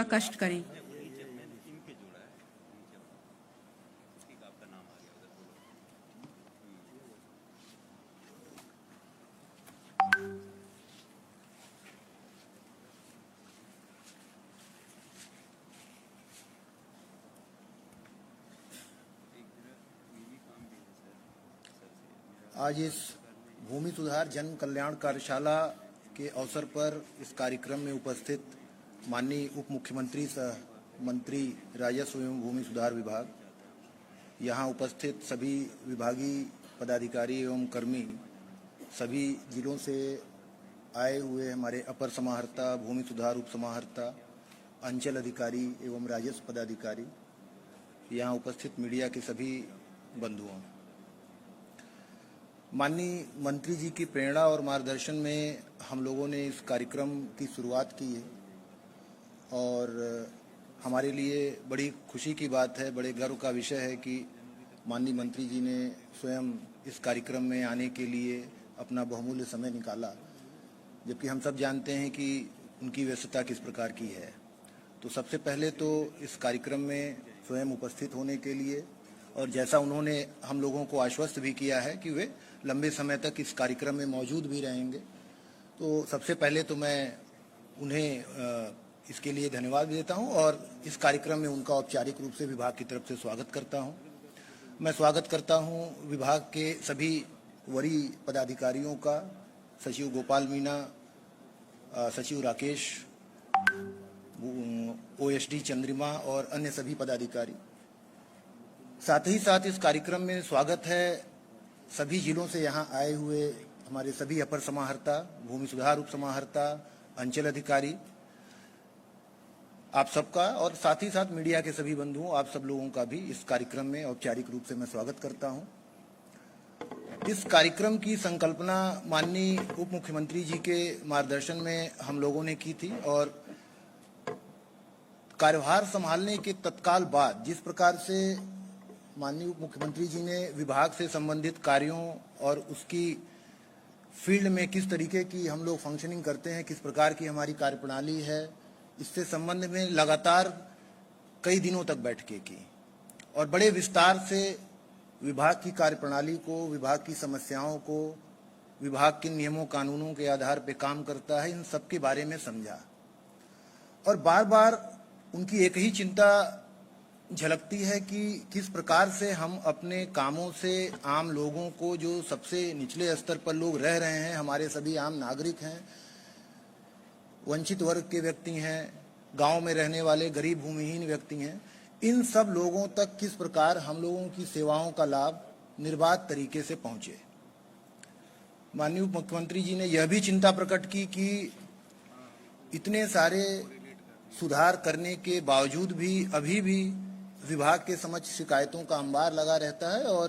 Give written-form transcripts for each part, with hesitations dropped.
कष्ट करें। आज इस भूमि सुधार जन कल्याण कार्यशाला के अवसर पर इस कार्यक्रम में उपस्थित माननीय उप मुख्यमंत्री सह मंत्री राजस्व एवं भूमि सुधार विभाग, यहाँ उपस्थित सभी विभागीय पदाधिकारी एवं कर्मी, सभी जिलों से आए हुए हमारे अपर समाहर्ता, भूमि सुधार उप समाहर्ता, अंचल अधिकारी एवं राजस्व पदाधिकारी, यहाँ उपस्थित मीडिया के सभी बंधुओं, माननीय मंत्री जी की प्रेरणा और मार्गदर्शन में हम लोगों ने इस कार्यक्रम की शुरुआत की है और हमारे लिए बड़ी खुशी की बात है, बड़े गर्व का विषय है कि माननीय मंत्री जी ने स्वयं इस कार्यक्रम में आने के लिए अपना बहुमूल्य समय निकाला, जबकि हम सब जानते हैं कि उनकी व्यस्तता किस प्रकार की है। तो सबसे पहले तो इस कार्यक्रम में स्वयं उपस्थित होने के लिए, और जैसा उन्होंने हम लोगों को आश्वस्त भी किया है कि वे लंबे समय तक इस कार्यक्रम में मौजूद भी रहेंगे, तो सबसे पहले तो मैं उन्हें इसके लिए धन्यवाद देता हूं और इस कार्यक्रम में उनका औपचारिक रूप से विभाग की तरफ से स्वागत करता हूं। मैं स्वागत करता हूं विभाग के सभी वरीय पदाधिकारियों का, सचिव गोपाल मीना, सचिव राकेश, ओएसडी चंद्रिमा और अन्य सभी पदाधिकारी। साथ ही साथ इस कार्यक्रम में स्वागत है सभी जिलों से यहाँ आए हुए हमारे सभी अपर समाहर्ता, भूमि सुधार उप समाहर्ता, अंचल अधिकारी, आप सबका, और साथ ही साथ मीडिया के सभी बंधुओं, आप सब लोगों का भी इस कार्यक्रम में औपचारिक रूप से मैं स्वागत करता हूं। इस कार्यक्रम की संकल्पना माननीय उप मुख्यमंत्री जी के मार्गदर्शन में हम लोगों ने की थी और कार्यभार संभालने के तत्काल बाद जिस प्रकार से माननीय उप मुख्यमंत्री जी ने विभाग से संबंधित कार्यों और उसकी फील्ड में किस तरीके की हम लोग फंक्शनिंग करते हैं, किस प्रकार की हमारी कार्यप्रणाली है, इससे संबंध में लगातार कई दिनों तक बैठकें की और बड़े विस्तार से विभाग की कार्यप्रणाली को, विभाग की समस्याओं को, विभाग के नियमों कानूनों के आधार पर काम करता है, इन सब के बारे में समझा। और बार बार उनकी एक ही चिंता झलकती है कि किस प्रकार से हम अपने कामों से आम लोगों को, जो सबसे निचले स्तर पर लोग रह रहे हैं, हमारे सभी आम नागरिक हैं, वंचित वर्ग के व्यक्ति हैं, गांव में रहने वाले गरीब भूमिहीन व्यक्ति हैं, इन सब लोगों तक किस प्रकार हम लोगों की सेवाओं का लाभ निर्बाध तरीके से पहुंचे। माननीय मुख्यमंत्री जी ने यह भी चिंता प्रकट की कि इतने सारे सुधार करने के बावजूद भी अभी भी विभाग के समक्ष शिकायतों का अंबार लगा रहता है और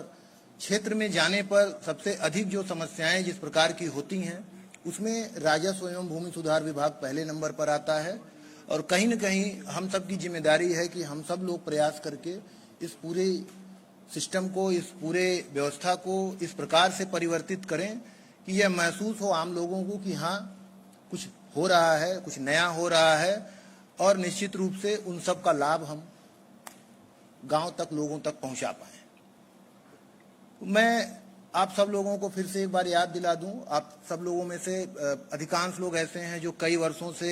क्षेत्र में जाने पर सबसे अधिक जो समस्याएं जिस प्रकार की होती हैं उसमें राजस्व एवं भूमि सुधार विभाग पहले नंबर पर आता है। और कहीं न कहीं हम सब की जिम्मेदारी है कि हम सब लोग प्रयास करके इस पूरे सिस्टम को, इस पूरे व्यवस्था को इस प्रकार से परिवर्तित करें कि यह महसूस हो आम लोगों को कि हाँ, कुछ हो रहा है, कुछ नया हो रहा है और निश्चित रूप से उन सब का लाभ हम गांव तक, लोगों तक पहुंचा पाए। मैं आप सब लोगों को फिर से एक बार याद दिला दूं, आप सब लोगों में से अधिकांश लोग ऐसे हैं जो कई वर्षों से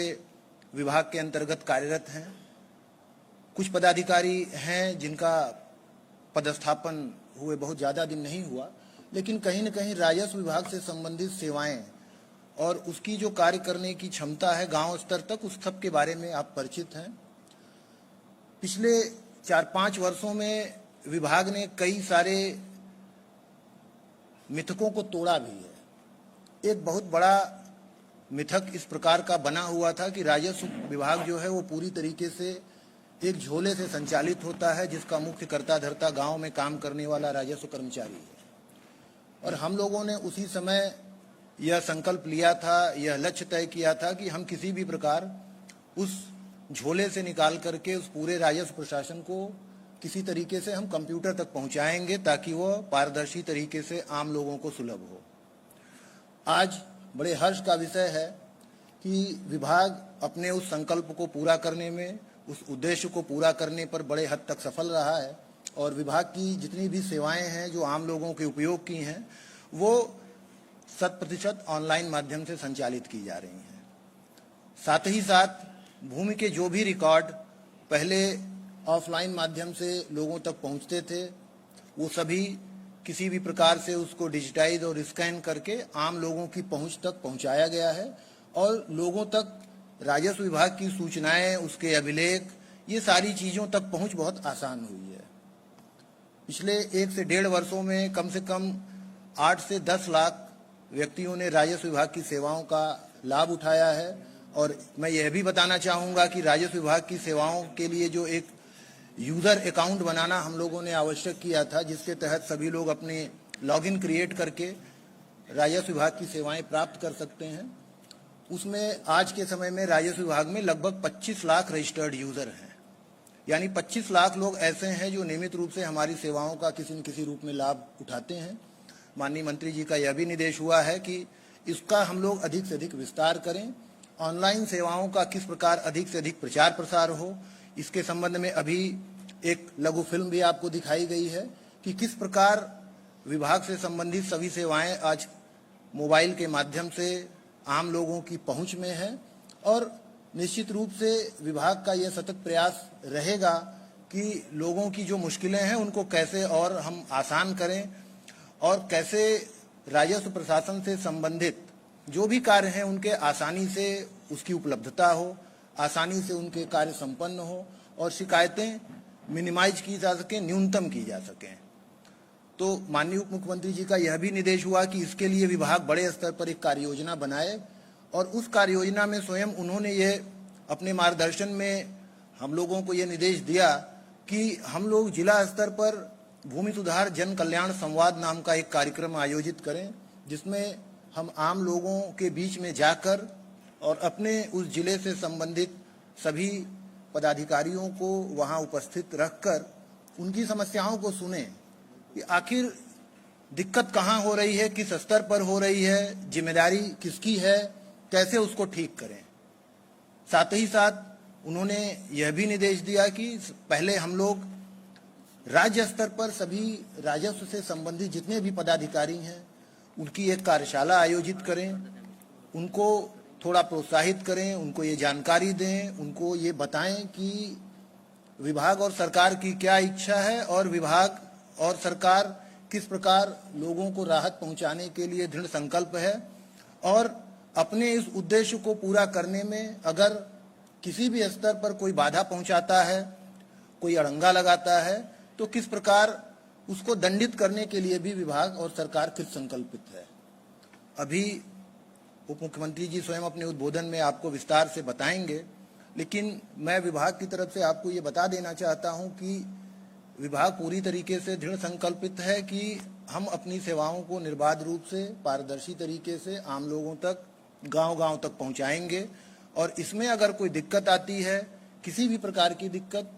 विभाग के अंतर्गत कार्यरत हैं। कुछ पदाधिकारी हैं जिनका पदस्थापन हुए बहुत ज़्यादा दिन नहीं हुआ, लेकिन कहीं न कहीं राजस्व विभाग से संबंधित सेवाएं और उसकी जो कार्य करने की क्षमता है गांव स्तर तक, उस सब के बारे में आप परिचित हैं। पिछले 4-5 वर्षों में विभाग ने कई सारे मिथकों को तोड़ा भी है। एक बहुत बड़ा मिथक इस प्रकार का बना हुआ था कि राजस्व विभाग जो है वो पूरी तरीके से एक झोले से संचालित होता है, जिसका मुख्य कर्ता धर्ता गांव में काम करने वाला राजस्व कर्मचारी है। और हम लोगों ने उसी समय यह संकल्प लिया था, यह लक्ष्य तय किया था कि हम किसी भी प्रकार उस झोले से निकाल करके उस पूरे राजस्व प्रशासन को किसी तरीके से हम कंप्यूटर तक पहुंचाएंगे ताकि वह पारदर्शी तरीके से आम लोगों को सुलभ हो। आज बड़े हर्ष का विषय है कि विभाग अपने उस संकल्प को पूरा करने में उस उद्देश्य को पूरा करने पर बड़े हद तक सफल रहा है और विभाग की जितनी भी सेवाएं हैं जो आम लोगों के उपयोग की हैं वो 100% ऑनलाइन माध्यम से संचालित की जा रही हैं। साथ ही साथ भूमि के जो भी रिकॉर्ड पहले ऑफलाइन माध्यम से लोगों तक पहुंचते थे वो सभी किसी भी प्रकार से उसको डिजिटाइज और स्कैन करके आम लोगों की पहुंच तक पहुंचाया गया है और लोगों तक राजस्व विभाग की सूचनाएं, उसके अभिलेख, ये सारी चीज़ों तक पहुंच बहुत आसान हुई है। पिछले 1 से 1.5 वर्षों में कम से कम 8 से 10 लाख व्यक्तियों ने राजस्व विभाग की सेवाओं का लाभ उठाया है और मैं यह भी बताना चाहूँगा कि राजस्व विभाग की सेवाओं के लिए जो एक यूज़र अकाउंट बनाना हम लोगों ने आवश्यक किया था, जिसके तहत सभी लोग अपने लॉगिन क्रिएट करके राजस्व विभाग की सेवाएं प्राप्त कर सकते हैं, उसमें आज के समय में राजस्व विभाग में लगभग 25 लाख रजिस्टर्ड यूज़र हैं। यानी 25 लाख लोग ऐसे हैं जो नियमित रूप से हमारी सेवाओं का किसी न किसी रूप में लाभ उठाते हैं। माननीय मंत्री जी का यह भी निर्देश हुआ है कि इसका हम लोग अधिक से अधिक विस्तार करें, ऑनलाइन सेवाओं का किस प्रकार अधिक से अधिक प्रचार प्रसार हो, इसके संबंध में अभी एक लघु फिल्म भी आपको दिखाई गई है कि किस प्रकार विभाग से संबंधित सभी सेवाएं आज मोबाइल के माध्यम से आम लोगों की पहुंच में है और निश्चित रूप से विभाग का यह सतत प्रयास रहेगा कि लोगों की जो मुश्किलें हैं उनको कैसे और हम आसान करें और कैसे राजस्व प्रशासन से संबंधित जो भी कार्य हैं उनके आसानी से उसकी उपलब्धता हो, आसानी से उनके कार्य संपन्न हो और शिकायतें मिनिमाइज की जा सकें, न्यूनतम की जा सकें। तो माननीय उप मुख्यमंत्री जी का यह भी निर्देश हुआ कि इसके लिए विभाग बड़े स्तर पर एक कार्य योजना बनाए और उस कार्य योजना में स्वयं उन्होंने ये अपने मार्गदर्शन में हम लोगों को ये निर्देश दिया कि हम लोग जिला स्तर पर भूमि सुधार जन कल्याण संवाद नाम का एक कार्यक्रम आयोजित करें, जिसमें हम आम लोगों के बीच में जाकर और अपने उस जिले से संबंधित सभी पदाधिकारियों को वहां उपस्थित रखकर उनकी समस्याओं को सुने कि आखिर दिक्कत कहाँ हो रही है, किस स्तर पर हो रही है, जिम्मेदारी किसकी है, कैसे उसको ठीक करें। साथ ही साथ उन्होंने यह भी निर्देश दिया कि पहले हम लोग राज्य स्तर पर सभी राजस्व से संबंधित जितने भी पदाधिकारी हैं उनकी एक कार्यशाला आयोजित करें, उनको थोड़ा प्रोत्साहित करें, उनको ये जानकारी दें, उनको ये बताएं कि विभाग और सरकार की क्या इच्छा है और विभाग और सरकार किस प्रकार लोगों को राहत पहुंचाने के लिए दृढ़ संकल्प है और अपने इस उद्देश्य को पूरा करने में अगर किसी भी स्तर पर कोई बाधा पहुंचाता है, कोई अड़ंगा लगाता है, तो किस प्रकार उसको दंडित करने के लिए भी विभाग और सरकार कृत संकल्पित है। अभी उप मुख्यमंत्री जी स्वयं अपने उद्बोधन में आपको विस्तार से बताएंगे, लेकिन मैं विभाग की तरफ से आपको ये बता देना चाहता हूं कि विभाग पूरी तरीके से दृढ़ संकल्पित है कि हम अपनी सेवाओं को निर्बाध रूप से, पारदर्शी तरीके से आम लोगों तक, गांव-गांव तक पहुंचाएंगे और इसमें अगर कोई दिक्कत आती है, किसी भी प्रकार की दिक्कत,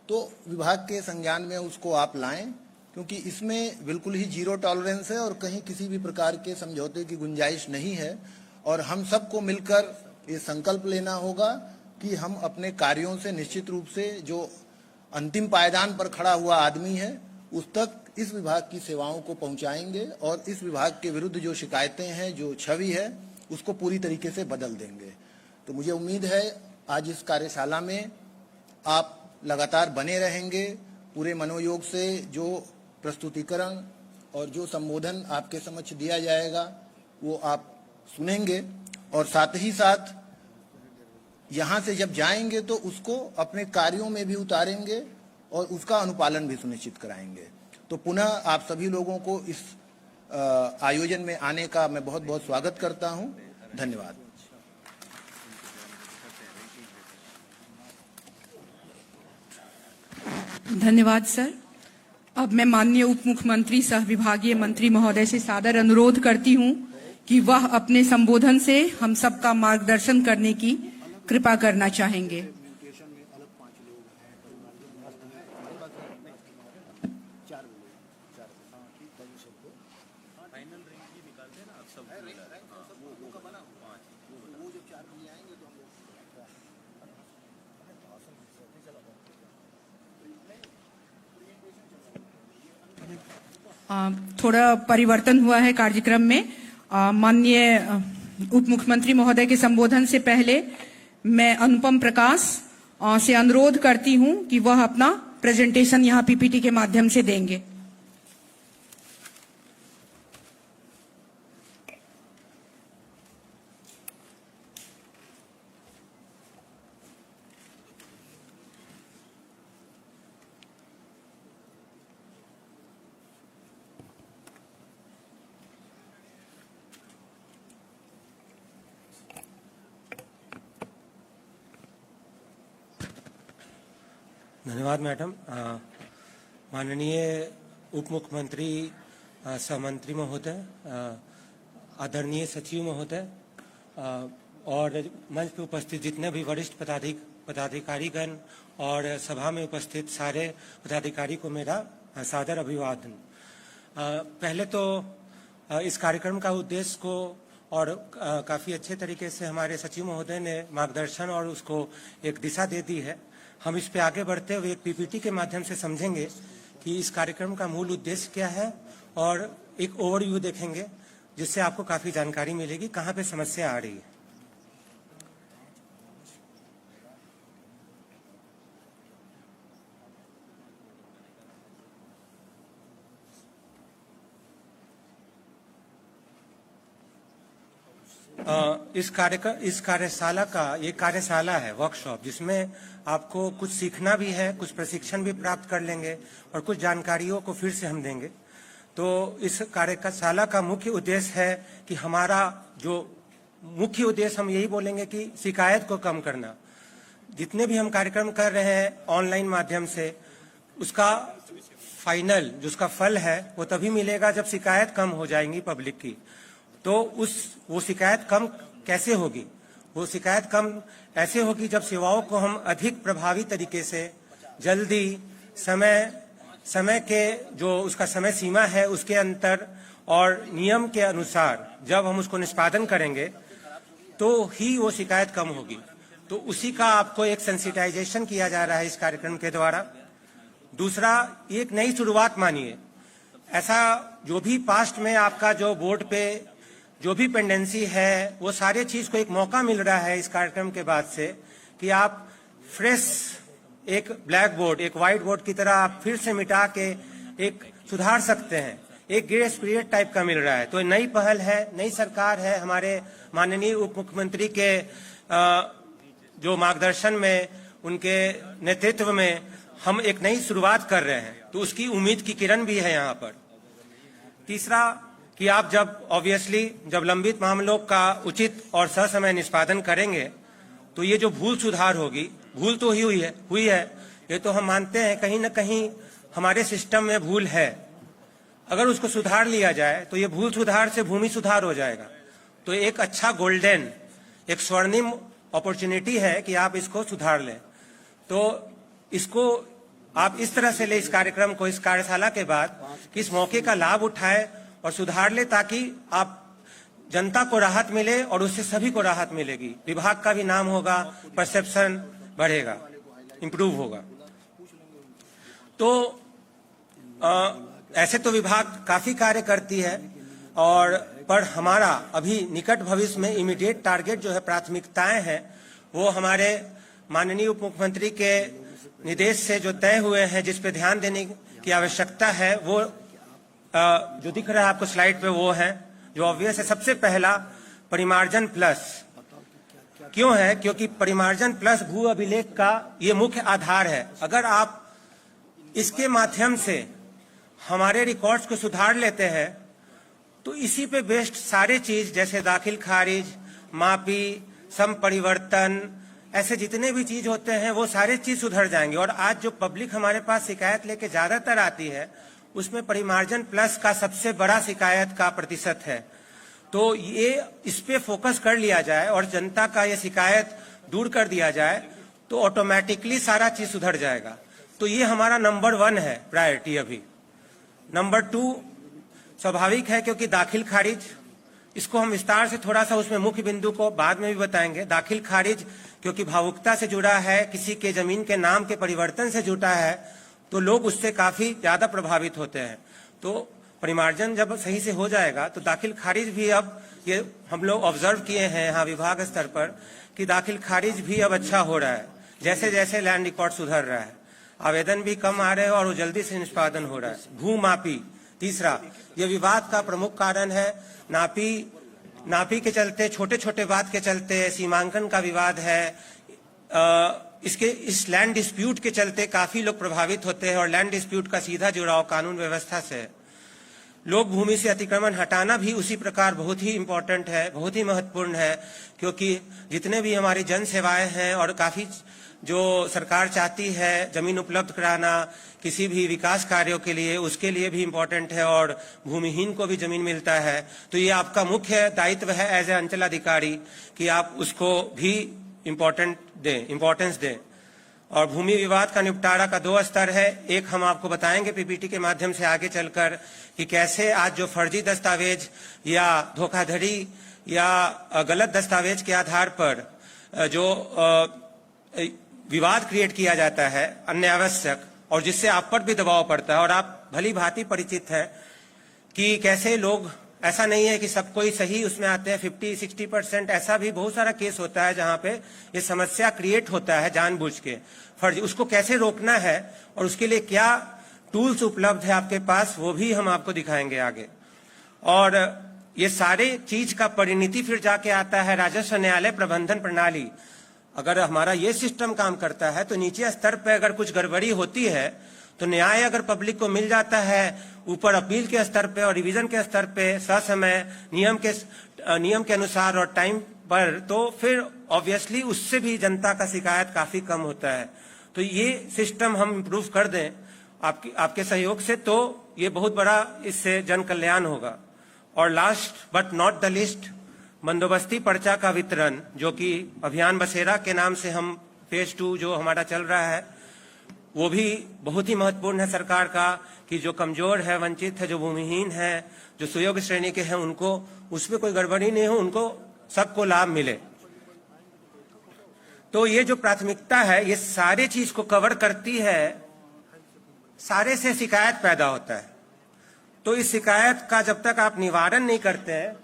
तो विभाग के संज्ञान में उसको आप लाएं, क्योंकि इसमें बिल्कुल ही जीरो टॉलरेंस है और कहीं किसी भी प्रकार के समझौते की गुंजाइश नहीं है और हम सबको मिलकर ये संकल्प लेना होगा कि हम अपने कार्यों से निश्चित रूप से जो अंतिम पायदान पर खड़ा हुआ आदमी है उस तक इस विभाग की सेवाओं को पहुंचाएंगे और इस विभाग के विरुद्ध जो शिकायतें हैं, जो छवि है, उसको पूरी तरीके से बदल देंगे। तो मुझे उम्मीद है आज इस कार्यशाला में आप लगातार बने रहेंगे, पूरे मनोयोग से जो प्रस्तुतिकरण और जो संबोधन आपके समक्ष दिया जाएगा वो आप सुनेंगे और साथ ही साथ यहाँ से जब जाएंगे तो उसको अपने कार्यों में भी उतारेंगे और उसका अनुपालन भी सुनिश्चित कराएंगे। तो पुनः आप सभी लोगों को इस आयोजन में आने का मैं बहुत बहुत स्वागत करता हूँ। धन्यवाद। धन्यवाद सर। अब मैं माननीय उप मुख्यमंत्री सह विभागीय मंत्री महोदय से सादर अनुरोध करती हूं कि वह अपने संबोधन से हम सबका मार्गदर्शन करने की कृपा करना चाहेंगे। थोड़ा परिवर्तन हुआ है कार्यक्रम में। माननीय उप मुख्यमंत्री महोदय के संबोधन से पहले मैं अनुपम प्रकाश से अनुरोध करती हूं कि वह अपना प्रेजेंटेशन यहां पीपीटी के माध्यम से देंगे। धन्यवाद मैडम। माननीय उप मुख्यमंत्री, सहमंत्री महोदय, आदरणीय सचिव महोदय और मंच पर उपस्थित जितने भी वरिष्ठ पदाधिकारीगण और सभा में उपस्थित सारे पदाधिकारी को मेरा सादर अभिवादन। पहले तो इस कार्यक्रम का उद्देश्य को और काफ़ी अच्छे तरीके से हमारे सचिव महोदय ने मार्गदर्शन और उसको एक दिशा दे दी है। हम इस पे आगे बढ़ते हुए एक पीपीटी के माध्यम से समझेंगे कि इस कार्यक्रम का मूल उद्देश्य क्या है और एक ओवरव्यू देखेंगे जिससे आपको काफ़ी जानकारी मिलेगी कहाँ पे समस्या आ रही है। इस कार्यशाला का ये कार्यशाला है, वर्कशॉप, जिसमें आपको कुछ सीखना भी है, कुछ प्रशिक्षण भी प्राप्त कर लेंगे और कुछ जानकारियों को फिर से हम देंगे। तो इस कार्यशाला का मुख्य उद्देश्य है कि हमारा जो मुख्य उद्देश्य हम यही बोलेंगे कि शिकायत को कम करना। जितने भी हम कार्यक्रम कर रहे हैं ऑनलाइन माध्यम से, उसका फाइनल जो उसका फल है वो तभी मिलेगा जब शिकायत कम हो जाएंगी पब्लिक की। तो वो शिकायत कम कैसे होगी? वो शिकायत कम ऐसे होगी जब सेवाओं को हम अधिक प्रभावी तरीके से, जल्दी, समय के जो उसका समय सीमा है उसके अंतर और नियम के अनुसार जब हम उसको निष्पादन करेंगे तो ही वो शिकायत कम होगी। तो उसी का आपको एक सेंसिटाइजेशन किया जा रहा है इस कार्यक्रम के द्वारा। दूसरा, एक नई शुरुआत मानिए। ऐसा जो भी पास्ट में आपका जो बोर्ड पे जो भी पेंडेंसी है वो सारे चीज़ को एक मौका मिल रहा है इस कार्यक्रम के बाद से कि आप फ्रेश एक ब्लैक बोर्ड, एक वाइट बोर्ड की तरह आप फिर से मिटा के एक सुधार सकते हैं। एक ग्रेस पीरियड टाइप का मिल रहा है। तो नई पहल है, नई सरकार है। हमारे माननीय उप मुख्यमंत्री के जो मार्गदर्शन में, उनके नेतृत्व में हम एक नई शुरुआत कर रहे हैं, तो उसकी उम्मीद की किरण भी है यहाँ पर। तीसरा कि आप जब लंबित मामलों का उचित और ससमय निष्पादन करेंगे तो ये जो भूल सुधार होगी, भूल तो हुई है, ये तो हम मानते हैं कहीं ना कहीं हमारे सिस्टम में भूल है। अगर उसको सुधार लिया जाए तो ये भूल सुधार से भूमि सुधार हो जाएगा। तो एक अच्छा गोल्डन, एक स्वर्णिम अपॉर्चुनिटी है कि आप इसको सुधार लें। तो इसको आप इस तरह से ले इस कार्यक्रम को, इस कार्यशाला के बाद, कि इस मौके का लाभ उठाए और सुधार ले ताकि आप जनता को राहत मिले और उससे सभी को राहत मिलेगी। विभाग का भी नाम होगा, परसेप्शन बढ़ेगा, इंप्रूव होगा। तो ऐसे तो विभाग काफी कार्य करती है और पर हमारा अभी निकट भविष्य में इमीडिएट टारगेट जो है, प्राथमिकताएं हैं, वो हमारे माननीय उप मुख्यमंत्री के निर्देश से जो तय हुए हैं, जिस पे ध्यान देने की आवश्यकता है, वो जो दिख रहा है आपको स्लाइड पे वो है जो ऑब्वियस है। सबसे पहला परिमार्जन प्लस क्यों है? क्योंकि परिमार्जन प्लस भू अभिलेख का ये मुख्य आधार है। अगर आप इसके माध्यम से हमारे रिकॉर्ड्स को सुधार लेते हैं तो इसी पे बेस्ड सारे चीज जैसे दाखिल खारिज, मापी, सम परिवर्तन, ऐसे जितने भी चीज होते हैं वो सारे चीज सुधर जाएंगे। और आज जो पब्लिक हमारे पास शिकायत लेके ज्यादातर आती है उसमें परिमार्जन प्लस का सबसे बड़ा शिकायत का प्रतिशत है। तो ये इस पे फोकस कर लिया जाए और जनता का ये शिकायत दूर कर दिया जाए तो ऑटोमेटिकली सारा चीज सुधर जाएगा। तो ये हमारा नंबर 1 है प्रायोरिटी अभी। नंबर 2 स्वाभाविक है क्योंकि दाखिल खारिज, इसको हम विस्तार से थोड़ा सा उसमें मुख्य बिंदु को बाद में भी बताएंगे। दाखिल खारिज क्योंकि भावुकता से जुड़ा है, किसी के जमीन के नाम के परिवर्तन से जुड़ा है, तो लोग उससे काफी ज्यादा प्रभावित होते हैं। तो परिमार्जन जब सही से हो जाएगा तो दाखिल खारिज भी अब ये हम लोग ऑब्जर्व किए हैं यहाँ विभाग स्तर पर कि दाखिल खारिज भी अब अच्छा हो रहा है। जैसे जैसे लैंड रिकॉर्ड सुधर रहा है, आवेदन भी कम आ रहे हैं और वो जल्दी से निष्पादन हो रहा है। भूमापी तीसरा ये विवाद का प्रमुख कारण है। नापी के चलते, छोटे छोटे बात के चलते सीमांकन का विवाद है। इस लैंड डिस्प्यूट के चलते काफी लोग प्रभावित होते हैं और लैंड डिस्प्यूट का सीधा जुड़ाव कानून व्यवस्था से है। लोक भूमि से अतिक्रमण हटाना भी उसी प्रकार बहुत ही इम्पोर्टेंट है, बहुत ही महत्वपूर्ण है, क्योंकि जितने भी हमारी जन सेवाएं हैं और काफी जो सरकार चाहती है जमीन उपलब्ध कराना किसी भी विकास कार्यों के लिए, उसके लिए भी इम्पोर्टेंट है और भूमिहीन को भी जमीन मिलता है। तो ये आपका मुख्य दायित्व है एज ए अंचल अधिकारी कि आप उसको भी इम्पोर्टेंस दें। और भूमि विवाद का निपटारा का 2 स्तर है। एक हम आपको बताएंगे पीपीटी के माध्यम से आगे चलकर कि कैसे आज जो फर्जी दस्तावेज या धोखाधड़ी या गलत दस्तावेज के आधार पर जो विवाद क्रिएट किया जाता है अनावश्यक, और जिससे आप पर भी दबाव पड़ता है और आप भली भांति परिचित हैं कि कैसे लोग, ऐसा नहीं है कि सब कोई सही उसमें आते हैं, 50-60% ऐसा भी बहुत सारा केस होता है जहां पे ये समस्या क्रिएट होता है जानबूझ के फर्जी। उसको कैसे रोकना है और उसके लिए क्या टूल्स उपलब्ध है आपके पास, वो भी हम आपको दिखाएंगे आगे। और ये सारे चीज का परिणति फिर जाके आता है राजस्व न्यायालय प्रबंधन प्रणाली। अगर हमारा ये सिस्टम काम करता है तो नीचे स्तर पे अगर कुछ गड़बड़ी होती है तो न्याय अगर पब्लिक को मिल जाता है ऊपर अपील के स्तर पे और रिवीजन के स्तर पे ससमय नियम के अनुसार और टाइम पर, तो फिर ऑब्वियसली उससे भी जनता का शिकायत काफी कम होता है। तो ये सिस्टम हम इम्प्रूव कर दें आपके सहयोग से, तो ये बहुत बड़ा इससे जन कल्याण होगा। और last but not the list, बंदोबस्ती पर्चा का वितरण, जो कि अभियान बसेरा के नाम से हम फेज 2 जो हमारा चल रहा है, वो भी बहुत ही महत्वपूर्ण है सरकार का कि जो कमजोर है, वंचित है, जो भूमिहीन है, जो सुयोग्य श्रेणी के हैं, उनको उसमें कोई गड़बड़ी नहीं हो, उनको सबको लाभ मिले। तो ये जो प्राथमिकता है ये सारे चीज को कवर करती है। सारे से शिकायत पैदा होता है, तो इस शिकायत का जब तक आप निवारण नहीं करते हैं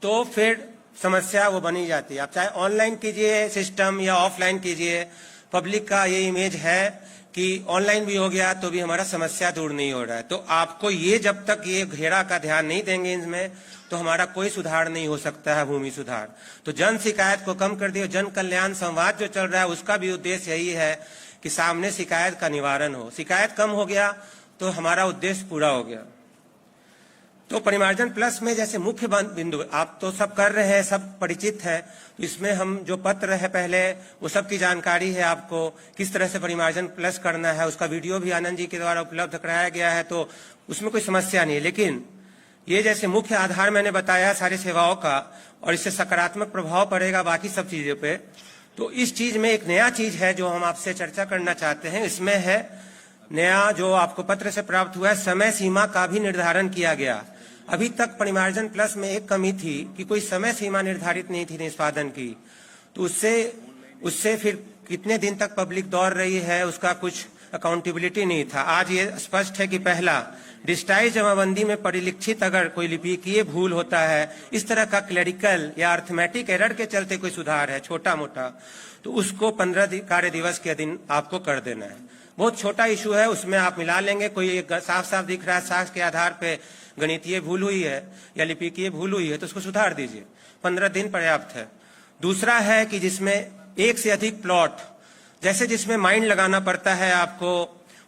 तो फिर समस्या वो बनी जाती है। आप चाहे ऑनलाइन कीजिए सिस्टम या ऑफलाइन कीजिए, पब्लिक का ये इमेज है कि ऑनलाइन भी हो गया तो भी हमारा समस्या दूर नहीं हो रहा है। तो आपको ये जब तक ये घेरा का ध्यान नहीं देंगे इनमें तो हमारा कोई सुधार नहीं हो सकता है, भूमि सुधार। तो जन शिकायत को कम कर दिए। जन कल्याण संवाद जो चल रहा है उसका भी उद्देश्य यही है कि सामने शिकायत का निवारण हो। शिकायत कम हो गया तो हमारा उद्देश्य पूरा हो गया। तो परिमार्जन प्लस में जैसे मुख्य बिंदु आप तो सब कर रहे हैं, सब परिचित है। तो इसमें हम जो पत्र है पहले वो सब की जानकारी है आपको, किस तरह से परिमार्जन प्लस करना है, उसका वीडियो भी आनंद जी के द्वारा उपलब्ध कराया गया है, तो उसमें कोई समस्या नहीं है। लेकिन ये जैसे मुख्य आधार मैंने बताया सारी सेवाओं का, और इससे सकारात्मक प्रभाव पड़ेगा बाकी सब चीजों पे। तो इस चीज में एक नया चीज है जो हम आपसे चर्चा करना चाहते हैं। इसमें है नया जो आपको पत्र से प्राप्त हुआ है, समय सीमा का भी निर्धारण किया गया। अभी तक परिमार्जन प्लस में एक कमी थी कि कोई समय सीमा निर्धारित नहीं थी निष्पादन की, तो उससे फिर कितने दिन तक पब्लिक दौड़ रही है उसका कुछ अकाउंटेबिलिटी नहीं था। आज ये स्पष्ट है कि पहला, डिजिटाइज जमाबंदी में परिलक्षित अगर कोई लिपिकीय भूल होता है, इस तरह का क्लेरिकल या अर्थमेटिक एरर के चलते कोई सुधार है छोटा मोटा, तो उसको 15 कार्य दिवस के दिन आपको कर देना है। बहुत छोटा इशू है, उसमें आप मिला लेंगे। कोई साफ साफ दिख रहा है साक्ष्य के आधार पे गणितीय भूल हुई है या लिपिकीय भूल हुई है तो उसको सुधार दीजिए, 15 दिन पर्याप्त है। दूसरा है कि जिसमें एक से अधिक प्लॉट, जैसे जिसमें माइंड लगाना पड़ता है आपको,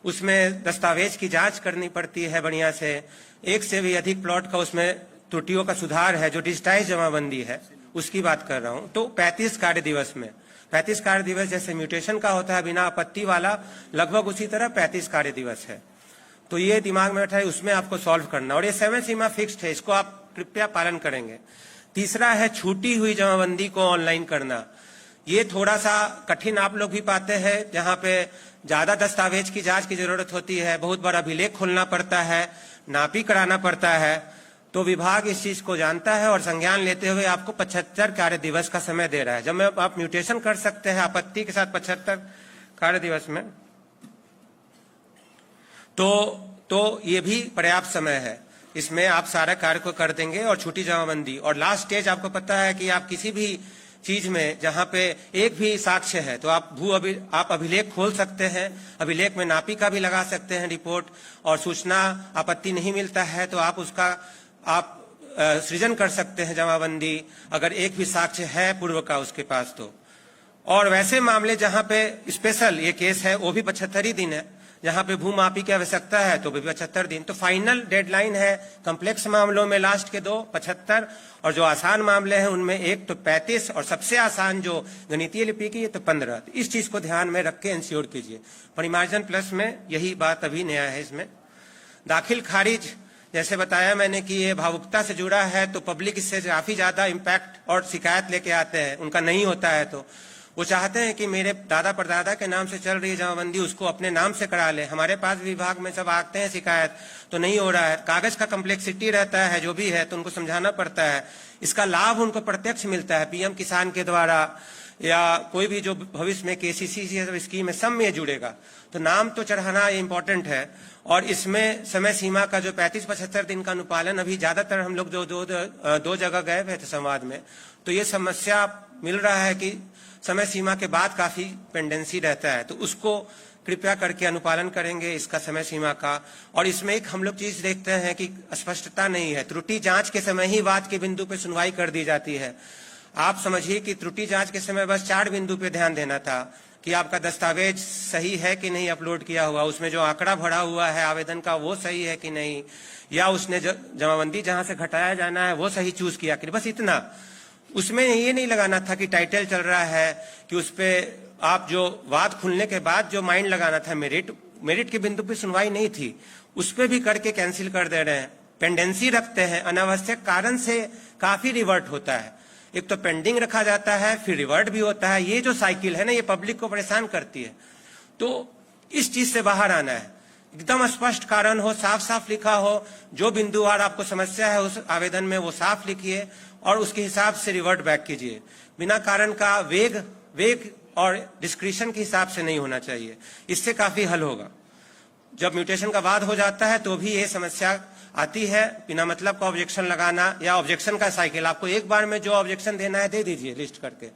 उसमें दस्तावेज की जांच करनी पड़ती है बढ़िया से, एक से भी अधिक प्लॉट का उसमें त्रुटियों का सुधार है, जो डिजिटाइज जमाबंदी है उसकी बात कर रहा हूं। तो 35 कार्य दिवस में, 35 कार्य दिवस जैसे म्यूटेशन का होता है बिना आपत्ति वाला, लगभग उसी तरह 35 कार्य दिवस है। तो ये दिमाग में बैठा है, उसमें आपको सॉल्व करना, और ये समय सीमा फिक्स्ड है, इसको आप कृपया पालन करेंगे। तीसरा है छूटी हुई जमाबंदी को ऑनलाइन करना। ये थोड़ा सा कठिन आप लोग भी पाते हैं, जहां पे ज्यादा दस्तावेज की जांच की जरूरत होती है, बहुत बड़ा अभिलेख खोलना पड़ता है, नापी कराना पड़ता है। तो विभाग इस चीज को जानता है और संज्ञान लेते हुए आपको 75 कार्य दिवस का समय दे रहा है। जब में आप म्यूटेशन कर सकते हैं आपत्ति के साथ 75 कार्य दिवस में, तो ये भी पर्याप्त समय है। इसमें आप सारा कार्य को कर देंगे और छुट्टी जमाबंदी। और लास्ट स्टेज आपको पता है कि आप किसी भी चीज में जहां पे एक भी साक्ष्य है तो आप अभिलेख खोल सकते हैं। अभिलेख में नापी का भी लगा सकते हैं रिपोर्ट, और सूचना आपत्ति नहीं मिलता है तो आप उसका सृजन कर सकते हैं जमाबंदी, अगर एक भी साक्ष्य है पूर्व का उसके पास तो। और वैसे मामले जहां पे स्पेशल ये केस है वो भी 75 ही दिन है, जहां पे भूमापी की आवश्यकता है तो भी 75 दिन। तो फाइनल डेडलाइन है कॉम्प्लेक्स मामलों में लास्ट के 2 75, और जो आसान मामले हैं उनमें एक तो 35, और सबसे आसान जो गणितीय लिपि की है तो 15। तो इस चीज को ध्यान में रख के इंश्योर कीजिए। परिमार्जन प्लस में यही बात अभी नया है। इसमें दाखिल खारिज जैसे बताया मैंने कि ये भावुकता से जुड़ा है, तो पब्लिक इससे काफी ज्यादा इम्पैक्ट और शिकायत लेके आते हैं, उनका नहीं होता है तो वो चाहते हैं कि मेरे दादा परदादा के नाम से चल रही है जमाबंदी, उसको अपने नाम से करा ले। हमारे पास विभाग में सब आते हैं शिकायत, तो नहीं हो रहा है। कागज का कम्प्लेक्सिटी रहता है जो भी है, तो उनको समझाना पड़ता है। इसका लाभ उनको प्रत्यक्ष मिलता है पीएम किसान के द्वारा, या कोई भी जो भविष्य में केसीसी स्कीम है सब में जुड़ेगा। तो नाम तो चढ़ाना इम्पोर्टेंट है। और इसमें समय सीमा का जो 35-75 दिन का अनुपालन, अभी ज्यादातर हम लोग जो दो जगह गए हुए थे संवाद में, तो ये समस्या मिल रहा है कि समय सीमा के बाद काफी पेंडेंसी रहता है, तो उसको कृपया करके अनुपालन करेंगे इसका समय सीमा का। और इसमें एक हम लोग चीज देखते हैं कि स्पष्टता नहीं है। त्रुटि जांच के समय ही वाद के बिंदु पे सुनवाई कर दी जाती है। आप समझिए कि त्रुटि जांच के समय बस 4 बिंदु पे ध्यान देना था कि आपका दस्तावेज सही है कि नहीं अपलोड किया हुआ, उसमें जो आंकड़ा भरा हुआ है आवेदन का वो सही है कि नहीं, या उसने जमाबंदी जहां से घटाया जाना है वो सही चूज किया कि, बस इतना। उसमें ये नहीं लगाना था कि टाइटल चल रहा है कि उस पे आप जो वाद खुलने के बाद जो माइंड लगाना था मेरिट के बिंदु पे सुनवाई नहीं थी, उस पे भी करके कैंसिल कर दे रहे हैं। पेंडेंसी रखते हैं, अनावश्यक कारण से काफी रिवर्ट होता है। एक तो पेंडिंग रखा जाता है, फिर रिवर्ट भी होता है। ये जो साइकिल है ना, ये पब्लिक को परेशान करती है। तो इस चीज से बाहर आना है। एकदम स्पष्ट कारण हो, साफ साफ लिखा हो, जो बिंदुवार आपको समस्या है उस आवेदन में वो साफ लिखिए और उसके हिसाब से रिवर्ट बैक कीजिए। बिना कारण का वेग और डिस्क्रिशन के हिसाब से नहीं होना चाहिए, इससे काफी हल होगा। जब म्यूटेशन का वाद हो जाता है तो भी ये समस्या आती है, बिना मतलब का ऑब्जेक्शन लगाना या ऑब्जेक्शन का साइकिल। आपको एक बार में जो ऑब्जेक्शन देना है दे दीजिए लिस्ट करके,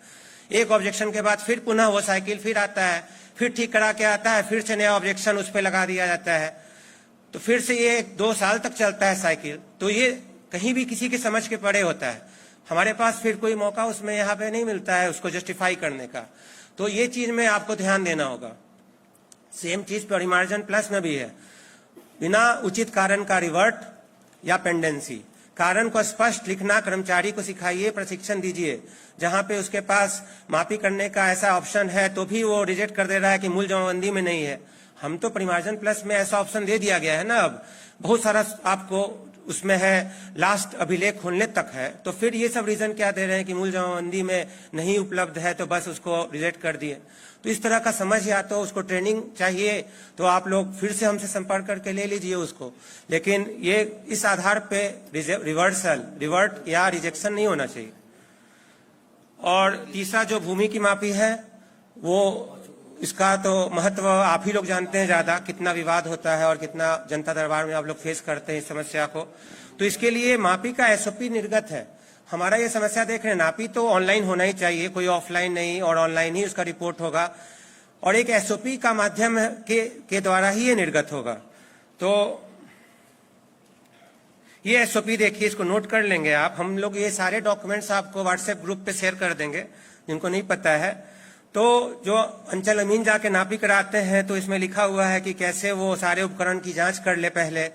एक ऑब्जेक्शन के बाद फिर पुनः वो साइकिल फिर आता है, फिर ठीक करा के आता है, फिर से नया ऑब्जेक्शन उस पर लगा दिया जाता है, तो फिर से ये 2 साल तक चलता है साइकिल। तो ये कहीं भी किसी के समझ के परे होता है। हमारे पास फिर कोई मौका उसमें यहाँ पे नहीं मिलता है उसको जस्टिफाई करने का। तो ये चीज में आपको ध्यान देना होगा। सेम चीज परिमार्जन प्लस में भी है। बिना उचित कारण का रिवर्ट या पेंडेंसी, कारण को स्पष्ट लिखना कर्मचारी को सिखाइए, प्रशिक्षण दीजिए। जहां पे उसके पास मापी करने का ऐसा ऑप्शन है तो भी वो रिजेक्ट कर दे रहा है कि मूल जमाबंदी में नहीं है। हम तो परिमार्जन प्लस में ऐसा ऑप्शन दे दिया गया है ना, अब बहुत सारा आपको उसमें है, लास्ट अभिलेख खोलने तक है। तो फिर ये सब रीजन क्या दे रहे हैं कि मूल जमाबंदी में नहीं उपलब्ध है तो बस उसको रिजेक्ट कर दिए। तो इस तरह का समझ, या तो उसको ट्रेनिंग चाहिए तो आप लोग फिर से हमसे संपर्क करके ले लीजिए उसको, लेकिन ये इस आधार पे रिवर्ट या रिजेक्शन नहीं होना चाहिए। और तीसरा जो भूमि की मापी है, वो इसका तो महत्व आप ही लोग जानते हैं ज्यादा, कितना विवाद होता है और कितना जनता दरबार में आप लोग फेस करते हैं इस समस्या को। तो इसके लिए मापी का एसओपी निर्गत है। हमारा ये समस्या देख रहे हैं, नापी तो ऑनलाइन होना ही चाहिए, कोई ऑफलाइन नहीं, और ऑनलाइन ही उसका रिपोर्ट होगा, और एक एसओपी का माध्यम के द्वारा ही ये निर्गत होगा। तो ये एसओपी देखिए, इसको नोट कर लेंगे आप। हम लोग ये सारे डॉक्यूमेंट्स आपको व्हाट्सएप ग्रुप पे शेयर कर देंगे जिनको नहीं पता है। तो जो अंचल अमीन जाके नापी कराते हैं तो इसमें लिखा हुआ है कि कैसे वो सारे उपकरण की जांच कर ले पहले,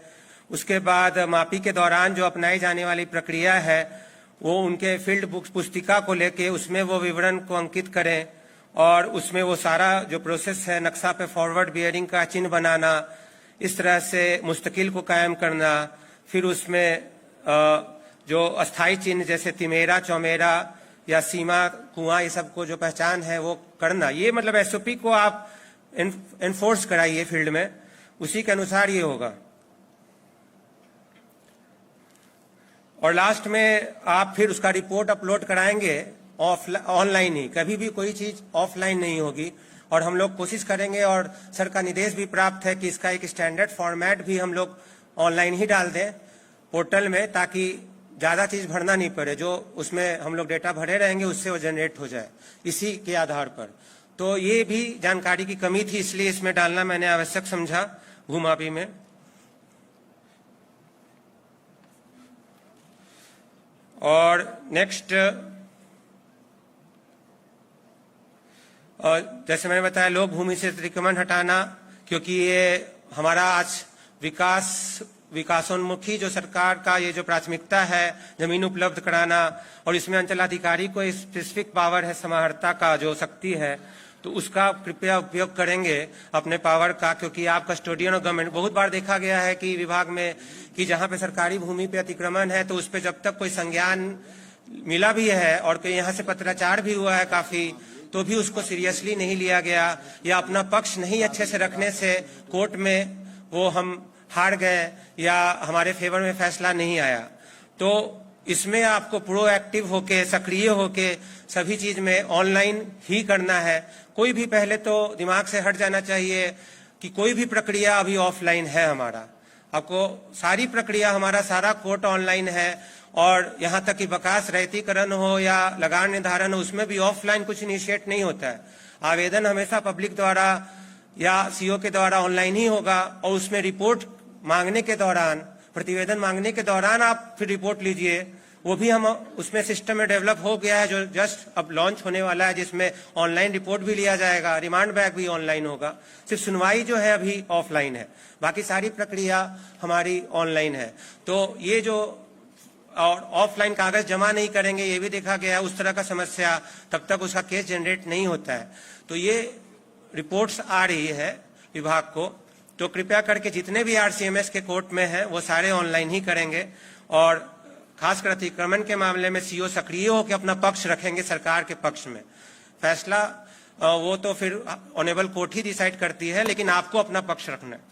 उसके बाद मापी के दौरान जो अपनाई जाने वाली प्रक्रिया है वो उनके फील्ड बुक पुस्तिका को लेके उसमें वो विवरण को अंकित करें, और उसमें वो सारा जो प्रोसेस है नक्शा पे फॉरवर्ड बियरिंग का चिन्ह बनाना, इस तरह से मुस्तकिल को कायम करना, फिर उसमें जो अस्थाई चिन्ह जैसे तिमेरा, चौमेरा या सीमा, कुआं, ये सब को जो पहचान है वो करना। ये मतलब एसओपी को आप एनफोर्स कराइए फील्ड में, उसी के अनुसार ये होगा। और लास्ट में आप फिर उसका रिपोर्ट अपलोड कराएंगे ऑनलाइन ही, कभी भी कोई चीज ऑफलाइन नहीं होगी। और हम लोग कोशिश करेंगे, और सर का निर्देश भी प्राप्त है कि इसका एक स्टैंडर्ड फॉर्मेट भी हम लोग ऑनलाइन ही डाल दें। पोर्टल में, ताकि ज्यादा चीज भरना नहीं पड़े, जो उसमें हम लोग डेटा भरे रहेंगे उससे वो जनरेट हो जाए इसी के आधार पर। तो ये भी जानकारी की कमी थी, इसलिए इसमें डालना मैंने आवश्यक समझा भूमाफी में। और नेक्स्ट, जैसे मैंने बताया, लोक भूमि से अतिक्रमण हटाना, क्योंकि ये हमारा आज विकासोन्मुखी जो सरकार का ये जो प्राथमिकता है, जमीन उपलब्ध कराना, और इसमें अंचलाधिकारी को स्पेसिफिक पावर है, समाहर्ता का जो शक्ति है, तो उसका कृपया उपयोग करेंगे अपने पावर का, क्योंकि आप कस्टोडियन ऑफ गवर्नमेंट। बहुत बार देखा गया है कि विभाग में कि जहां पे सरकारी भूमि पे अतिक्रमण है तो उस पे जब तक कोई संज्ञान मिला भी है और कोई यहाँ से पत्राचार भी हुआ है काफी, तो भी उसको सीरियसली नहीं लिया गया, या अपना पक्ष नहीं अच्छे से रखने से कोर्ट में वो हम हार गए या हमारे फेवर में फैसला नहीं आया। तो इसमें आपको प्रोएक्टिव होके, सक्रिय होके सभी चीज में ऑनलाइन ही करना है। कोई भी पहले तो दिमाग से हट जाना चाहिए कि कोई भी प्रक्रिया अभी ऑफलाइन है हमारा। आपको सारी प्रक्रिया, हमारा सारा कोर्ट ऑनलाइन है, और यहाँ तक कि बकास रहितीकरण हो या लगान निर्धारण हो, उसमें भी ऑफलाइन कुछ इनिशिएट नहीं होता है। आवेदन हमेशा पब्लिक द्वारा या सीओ के द्वारा ऑनलाइन ही होगा, और उसमें रिपोर्ट मांगने के दौरान, प्रतिवेदन मांगने के दौरान आप फिर रिपोर्ट लीजिए। वो भी हम उसमें सिस्टम में डेवलप हो गया है, जो जस्ट अब लॉन्च होने वाला है, जिसमें ऑनलाइन रिपोर्ट भी लिया जाएगा, रिमांड बैक भी ऑनलाइन होगा। सिर्फ सुनवाई जो है अभी ऑफलाइन है, बाकी सारी प्रक्रिया हमारी ऑनलाइन है। तो ये जो और ऑफलाइन कागज जमा नहीं करेंगे, ये भी देखा गया है, उस तरह का समस्या, तब तक उसका केस जनरेट नहीं होता है। तो ये रिपोर्ट्स आ रही है विभाग को, तो कृपया करके जितने भी आरसीएमएस के कोर्ट में हैं वो सारे ऑनलाइन ही करेंगे, और खासकर अतिक्रमण के मामले में सीओ सक्रिय होकर अपना पक्ष रखेंगे सरकार के पक्ष में। फैसला वो तो फिर ऑनेबल कोर्ट ही डिसाइड करती है, लेकिन आपको अपना पक्ष रखना है।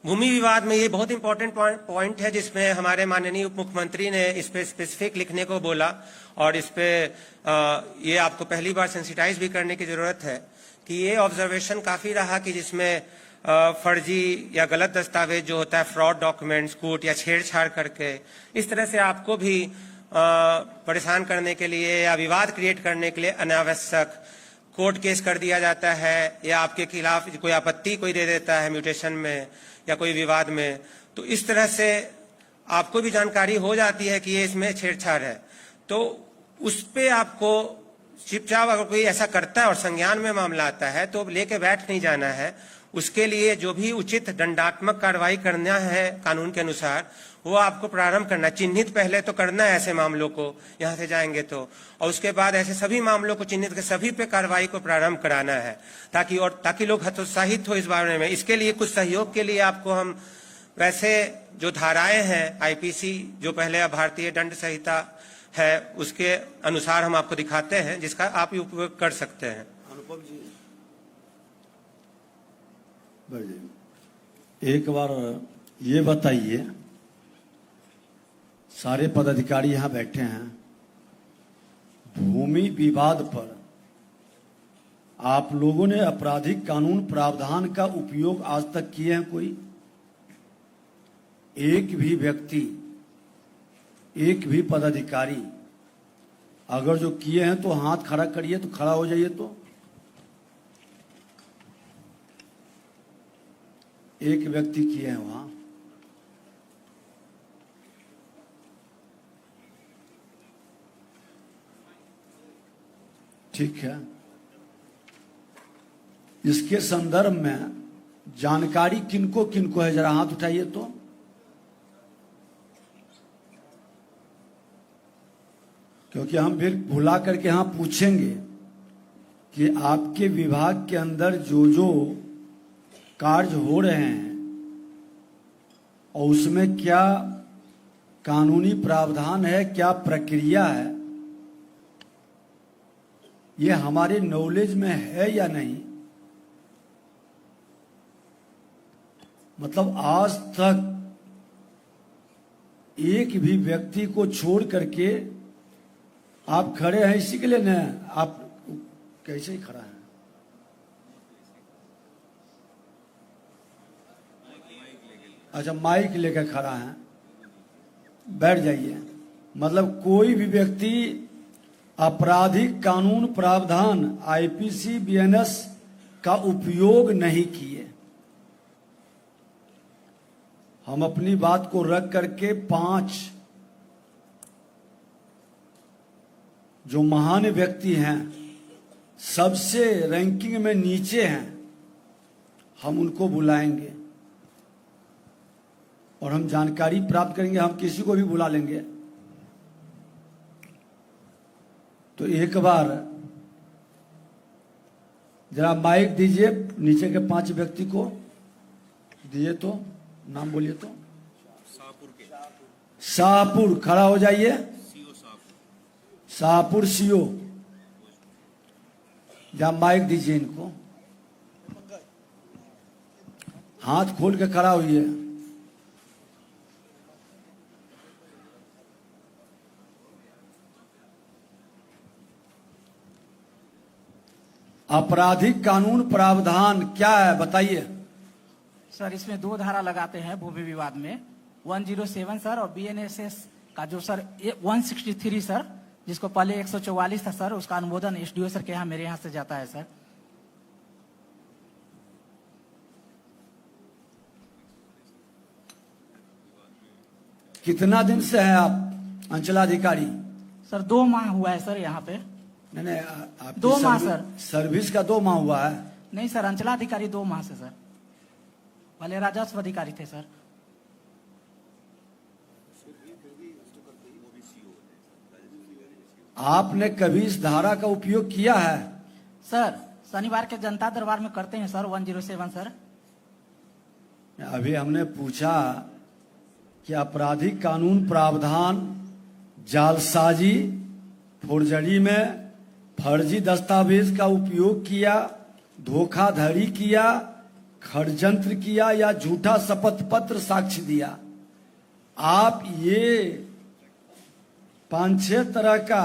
भूमि विवाद में ये बहुत इंपॉर्टेंट पॉइंट है, जिसमें हमारे माननीय उप मुख्यमंत्री ने इस पे स्पेसिफिक लिखने को बोला, और इस पे ये आपको पहली बार सेंसिटाइज भी करने की जरूरत है कि ये ऑब्जर्वेशन काफी रहा कि जिसमें फर्जी या गलत दस्तावेज जो होता है, फ्रॉड डॉक्यूमेंट्स, कूट या छेड़छाड़ करके इस तरह से आपको भी परेशान करने के लिए या विवाद क्रिएट करने के लिए अनावश्यक कोर्ट केस कर दिया जाता है, या आपके खिलाफ कोई आपत्ति कोई दे देता है म्यूटेशन में या कोई विवाद में। तो इस तरह से आपको भी जानकारी हो जाती है कि ये इसमें छेड़छाड़ है, तो उस पे आपको चुपचाप, अगर कोई ऐसा करता है और संज्ञान में मामला आता है तो लेके बैठ नहीं जाना है। उसके लिए जो भी उचित दंडात्मक कार्रवाई करना है कानून के अनुसार, वो आपको प्रारंभ करना है। चिन्हित पहले तो करना है ऐसे मामलों को, यहाँ से जाएंगे तो, और उसके बाद ऐसे सभी मामलों को चिन्हित कर सभी पे कार्रवाई को प्रारंभ कराना है, ताकि लोग हतोत्साहित हो इस बारे में। इसके लिए कुछ सहयोग के लिए आपको हम वैसे जो धाराएं हैं आईपीसी, जो पहले भारतीय दंड संहिता है, उसके अनुसार हम आपको दिखाते हैं, जिसका आप उपयोग कर सकते हैं। अनुपम जी, एक बार ये बताइए, सारे पदाधिकारी यहाँ बैठे हैं, भूमि विवाद पर आप लोगों ने आपराधिक कानून प्रावधान का उपयोग आज तक किए हैं? कोई एक भी व्यक्ति, एक भी पदाधिकारी अगर जो किए हैं तो हाथ खड़ा करिए, तो खड़ा हो जाइए। तो एक व्यक्ति किए हैं वहां। ठीक है, इसके संदर्भ में जानकारी किनको किनको है, जरा हाथ उठाइए। तो क्योंकि हम फिर भुला करके यहाँ पूछेंगे कि आपके विभाग के अंदर जो जो कार्य हो रहे हैं और उसमें क्या कानूनी प्रावधान है, क्या प्रक्रिया है, ये हमारे नॉलेज में है या नहीं। मतलब आज तक एक भी व्यक्ति को छोड़ करके आप खड़े हैं, इसी के लिए न आप कैसे ही खड़ा है? अच्छा, माइक लेकर खड़ा है। बैठ जाइए। मतलब कोई भी व्यक्ति आपराधिक कानून प्रावधान आईपीसी बीएनएस का उपयोग नहीं किए। हम अपनी बात को रख करके 5 जो महान व्यक्ति हैं, सबसे रैंकिंग में नीचे हैं, हम उनको बुलाएंगे और हम जानकारी प्राप्त करेंगे। हम किसी को भी बुला लेंगे। तो एक बार जरा माइक दीजिए, नीचे के 5 व्यक्ति को दीजिए। तो नाम बोलिए। तो शाहपुर खड़ा हो जाइए। शाहपुर सीओ, जरा माइक दीजिए इनको। हाथ खोल के खड़ा होइए। आपराधिक कानून प्रावधान क्या है बताइए। सर इसमें 2 धारा लगाते हैं भूमि विवाद में, 107 सर, और बीएनएसएस का जो सर 163 सर, जिसको पहले 144 था सर, उसका अनुमोदन एसडीओ सर के यहाँ मेरे यहाँ से जाता है सर। कितना दिन से हैं आप अंचलाधिकारी? सर 2 माह हुआ है सर यहाँ पे। नहीं, आपकी 2 माह सर। सर्विस का 2 माह हुआ है? नहीं सर, अंचलाधिकारी 2 माह से सर, पहले राजस्व अधिकारी थे सर। आपने कभी इस धारा का उपयोग किया है? सर शनिवार के जनता दरबार में करते हैं सर 107 सर। अभी हमने पूछा कि आपराधिक कानून प्रावधान जालसाजी, फोर्जरी में फर्जी दस्तावेज का उपयोग किया, धोखाधड़ी किया, षड्यंत्र किया या झूठा शपथ पत्र साक्ष्य दिया। आप ये 5-6 तरह का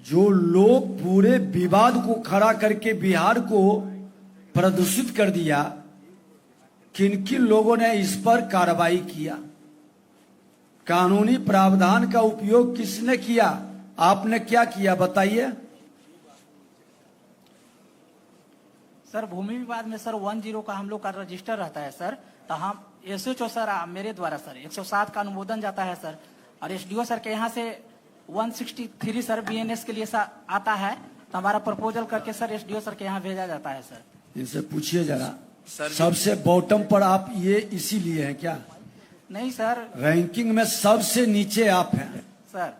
जो लोग पूरे विवाद को खड़ा करके बिहार को प्रदूषित कर दिया, किन किन लोगों ने इस पर कार्रवाई किया? कानूनी प्रावधान का उपयोग किसने किया? आपने क्या किया बताइए। सर भूमि विवाद में सर 10 का हम लोग का रजिस्टर रहता है सर, तो हम एसएचओ सर मेरे द्वारा सर 107 का अनुमोदन जाता है सर, और एसडीओ सर के यहाँ से 163 सर बीएनएस के लिए आता है, तो हमारा प्रपोजल करके सर एसडीओ सर के यहाँ भेजा जाता है सर। इनसे पूछिए जरा, सबसे बॉटम पर आप ये इसीलिए हैं क्या? नहीं सर, रैंकिंग में सबसे नीचे आप हैं सर।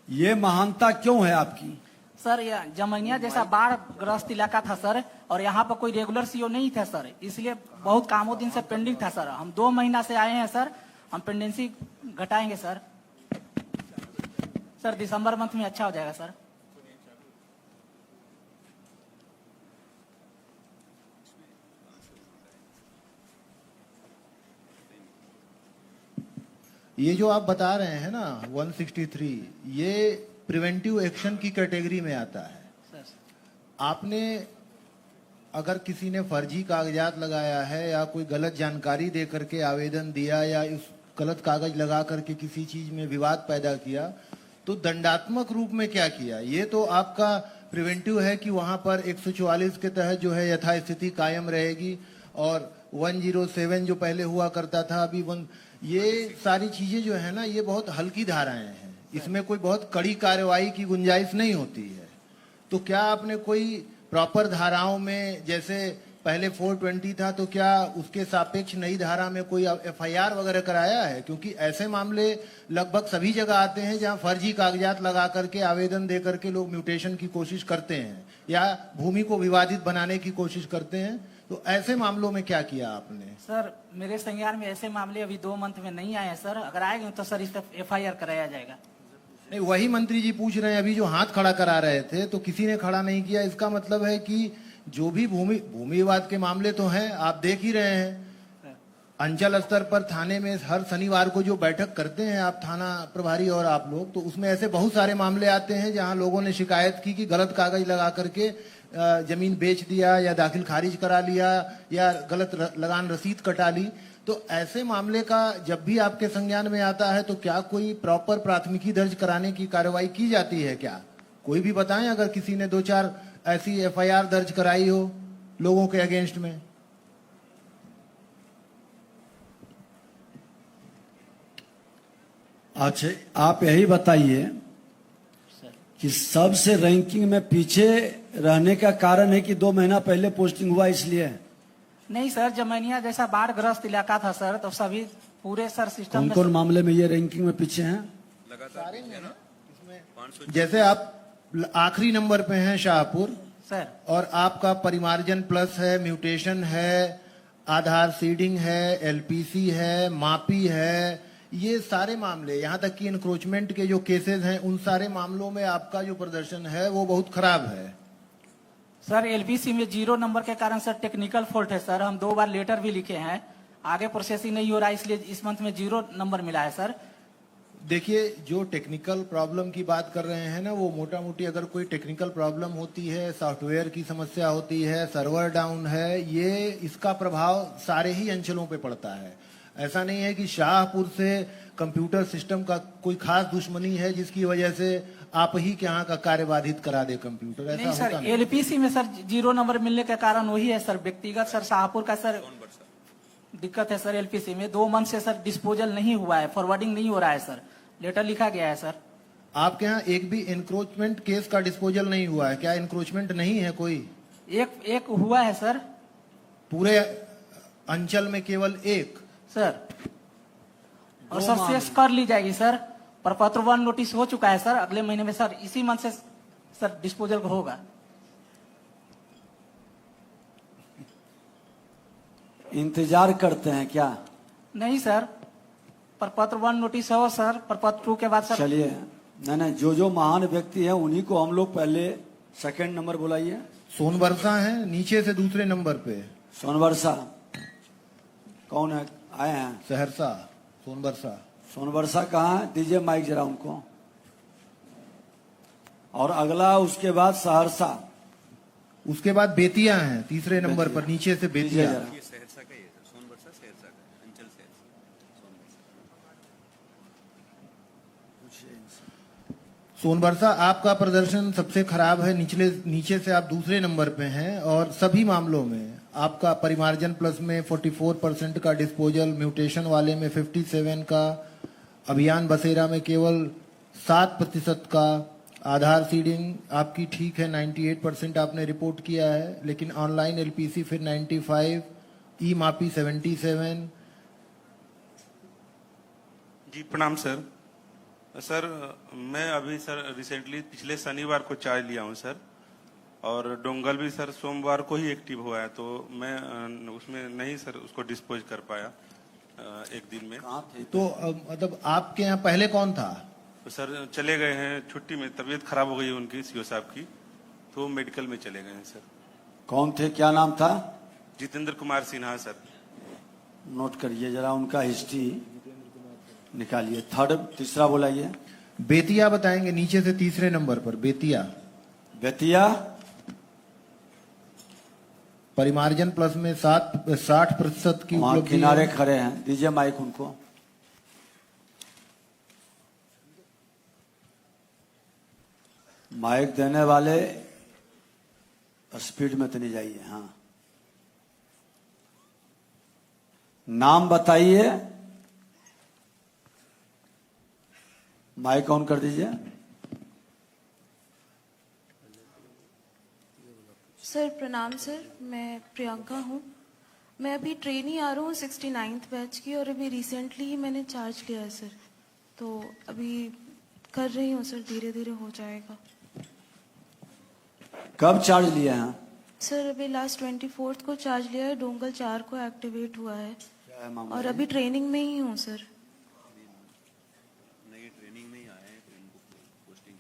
ये महानता क्यों है आपकी? सर यह जमैनिया जैसा बाढ़ ग्रस्त इलाका था सर, और यहाँ पर कोई रेगुलर सीओ नहीं था सर, इसलिए बहुत कामों दिन से पेंडिंग था सर। हम 2 महीना से आए हैं सर, हम पेंडेंसी घटाएंगे सर। सर दिसंबर मंथ में अच्छा हो जाएगा सर। ये जो आप बता रहे हैं ना 163, ये प्रिवेंटिव एक्शन की कैटेगरी में आता है। सर आपने अगर किसी ने फर्जी कागजात लगाया है या कोई गलत जानकारी दे करके आवेदन दिया या इस गलत कागज लगा करके किसी चीज में विवाद पैदा किया, तो दंडात्मक रूप में क्या किया? ये तो आपका प्रिवेंटिव है कि वहां पर 144 के तहत जो है यथास्थिति कायम रहेगी, और 107 जो पहले हुआ करता था अभी ये सारी चीजें जो है ना, ये बहुत हल्की धाराएं हैं, इसमें कोई बहुत कड़ी कार्रवाई की गुंजाइश नहीं होती है। तो क्या आपने कोई प्रॉपर धाराओं में, जैसे पहले 420 था, तो क्या उसके सापेक्ष नई धारा में कोई एफआईआर वगैरह कराया है? क्योंकि ऐसे मामले लगभग सभी जगह आते हैं जहां फर्जी कागजात लगा करके आवेदन दे करके लोग म्यूटेशन की कोशिश करते हैं या भूमि को विवादित बनाने की कोशिश करते हैं। तो ऐसे मामलों में क्या किया आपने? सर मेरे संज्ञान में ऐसे मामले अभी 2 मंथ में नहीं आए हैं सर, अगर आएंगे तो सर इस पर एफआईआर कराया जाएगा। नहीं, वही मंत्री जी पूछ रहे हैं। अभी जो हाथ खड़ा करा रहे थे तो किसी ने खड़ा नहीं किया, इसका मतलब है कि जो भी भूमि विवाद के मामले तो हैं, आप देख ही रहे हैं। अंचल स्तर पर थाने में हर शनिवार को जो बैठक करते हैं आप थाना प्रभारी और आप लोग, तो उसमें ऐसे बहुत सारे मामले आते हैं जहां लोगों ने शिकायत की कि गलत कागज लगा करके जमीन बेच दिया या दाखिल खारिज करा लिया या गलत लगान रसीद कटा ली। तो ऐसे मामले का जब भी आपके संज्ञान में आता है तो क्या कोई प्रॉपर प्राथमिकी दर्ज कराने की कार्रवाई की जाती है क्या? कोई भी बताएं अगर किसी ने 2-4 ऐसी एफआईआर दर्ज कराई हो लोगों के अगेंस्ट में। अच्छा, आप यही बताइए कि सबसे रैंकिंग में पीछे रहने का कारण है कि 2 महीना पहले पोस्टिंग हुआ इसलिए? नहीं सर, जमैनिया जैसा बाढ़ ग्रस्त इलाका था सर, तो सभी पूरे सर सिस्टम कौन में कौन मामले में ये रैंकिंग में पीछे हैं? जैसे आप आखिरी नंबर पे हैं शाहपुर, सर। और आपका परिमार्जन प्लस है, म्यूटेशन है, आधार सीडिंग है, एलपीसी है, मापी है, ये सारे मामले, यहाँ तक कि इंक्रोचमेंट के जो केसेस हैं उन सारे मामलों में आपका जो प्रदर्शन है वो बहुत खराब है। सर एलबीसी में 0 नंबर के कारण सर टेक्निकल फॉल्ट है सर, हम 2 बार लेटर भी लिखे हैं, आगे प्रोसेसिंग नहीं हो रहा है, इसलिए इस मंथ में 0 नंबर मिला है सर। देखिए, जो टेक्निकल प्रॉब्लम की बात कर रहे हैं ना, वो मोटा मोटी अगर कोई टेक्निकल प्रॉब्लम होती है, सॉफ्टवेयर की समस्या होती है, सर्वर डाउन है, ये इसका प्रभाव सारे ही अंचलों पे पड़ता है। ऐसा नहीं है कि शाहपुर से कंप्यूटर सिस्टम का कोई खास दुश्मनी है जिसकी वजह से आप ही के यहाँ का कार्य बाधित करा दे कंप्यूटर, ऐसा नहीं सर, होता नहीं। एलपीसी में सर 0 नंबर मिलने का कारण वही है सर, व्यक्तिगत सर शाहपुर का सर दिक्कत है सर। एलपीसी में 2 मंथ से सर डिस्पोजल नहीं हुआ है, फॉरवर्डिंग नहीं हो रहा है सर, लेटर लिखा गया है सर। आपके यहाँ एक भी इंक्रोचमेंट केस का डिस्पोजल नहीं हुआ है क्या? इंक्रोचमेंट नहीं है कोई? एक हुआ है सर, पूरे अंचल में केवल एक सर, और सर शेष कर ली जाएगी सर। प्रपत्र 1 नोटिस हो चुका है सर, अगले महीने में सर, इसी मंथ से सर डिस्पोजल होगा। इंतजार करते हैं क्या? नहीं सर, प्रपत्र 1 नोटिस हो सर, प्रपत्र 2 के बाद सर। चलिए, नहीं, जो महान व्यक्ति है उन्हीं को हम लोग पहले सेकंड नंबर बुलाइए। सोनबरसा है नीचे से दूसरे नंबर पे। सोनबरसा कौन है? आए हैं सहरसा, सोनबरसा। सोनबरसा कहाँ है? दीजिए माइक जरा उनको। और अगला उसके बाद सहरसा, उसके बाद बेतिया है तीसरे नंबर पर, नीचे से बेतिया। सहरसा का ये सोनबरसा सहरसा का अंचल सोनबरसा आपका प्रदर्शन सबसे खराब है, नीचे से आप दूसरे नंबर पे हैं, और सभी मामलों में आपका परिमार्जन प्लस में 44% का डिस्पोजल, म्यूटेशन वाले में 57 का, अभियान बसेरा में केवल 7% का, आधार सीडिंग आपकी ठीक है 98% आपने रिपोर्ट किया है, लेकिन ऑनलाइन एलपीसी फिर 95, ई मापी 77। जी प्रणाम सर। सर मैं अभी सर रिसेंटली पिछले शनिवार को चार्ज लिया हूँ सर, और डोंगल भी सर सोमवार को ही एक्टिव हुआ है, तो मैं उसमें नहीं सर उसको डिस्पोज कर पाया एक दिन में। तो मतलब आपके यहाँ पहले कौन था? तो सर चले गए हैं छुट्टी में, तबीयत खराब हो गई उनकी सीओ साहब की, तो मेडिकल में चले गए हैं सर। कौन थे, क्या नाम था? जितेंद्र कुमार सिन्हा सर। नोट करिए जरा उनका हिस्ट्री निकालिए। तीसरा बोलाइए। बेतिया बताएंगे नीचे से तीसरे नंबर पर, बेतिया। बेतिया परिमार्जन प्लस में 60% की वहां उपलब्धि किनारे है। खड़े हैं, दीजिए माइक उनको। माइक देने वाले स्पीड में तो नहीं जाइए। हाँ, नाम बताइए। माइक ऑन कर दीजिए। सर प्रणाम सर, मैं प्रियंका हूँ। मैं अभी ट्रेनी आ रहा हूँ 69th बैच की, और अभी रिसेंटली ही मैंने चार्ज लिया है सर, तो अभी कर रही हूँ सर, धीरे धीरे हो जाएगा। कब चार्ज लिया है? सर अभी लास्ट 24th को चार्ज लिया है, डोंगल 4 को एक्टिवेट हुआ है, और अभी ट्रेनिंग में ही हूँ सर।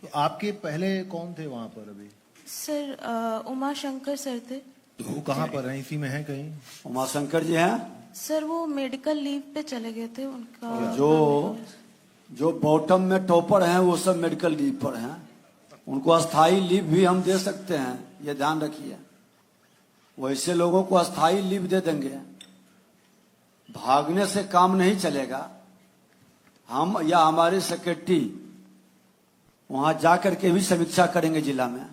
तो आपके पहले कौन थे वहां पर अभी? सर उमा शंकर सर थे। तो वो कहाँ पर हैं? इसी में है कहीं? उमाशंकर जी हैं? सर वो मेडिकल लीव पे चले गए थे, उनका जो बॉटम में टॉपर हैं वो सब मेडिकल लीव पर हैं, उनको अस्थाई लीव भी हम दे सकते हैं, ये ध्यान रखिए। वैसे लोगों को अस्थाई लीव दे देंगे, भागने से काम नहीं चलेगा। हम या हमारे सेक्रेटरी वहां जाकर के भी समीक्षा करेंगे जिला में।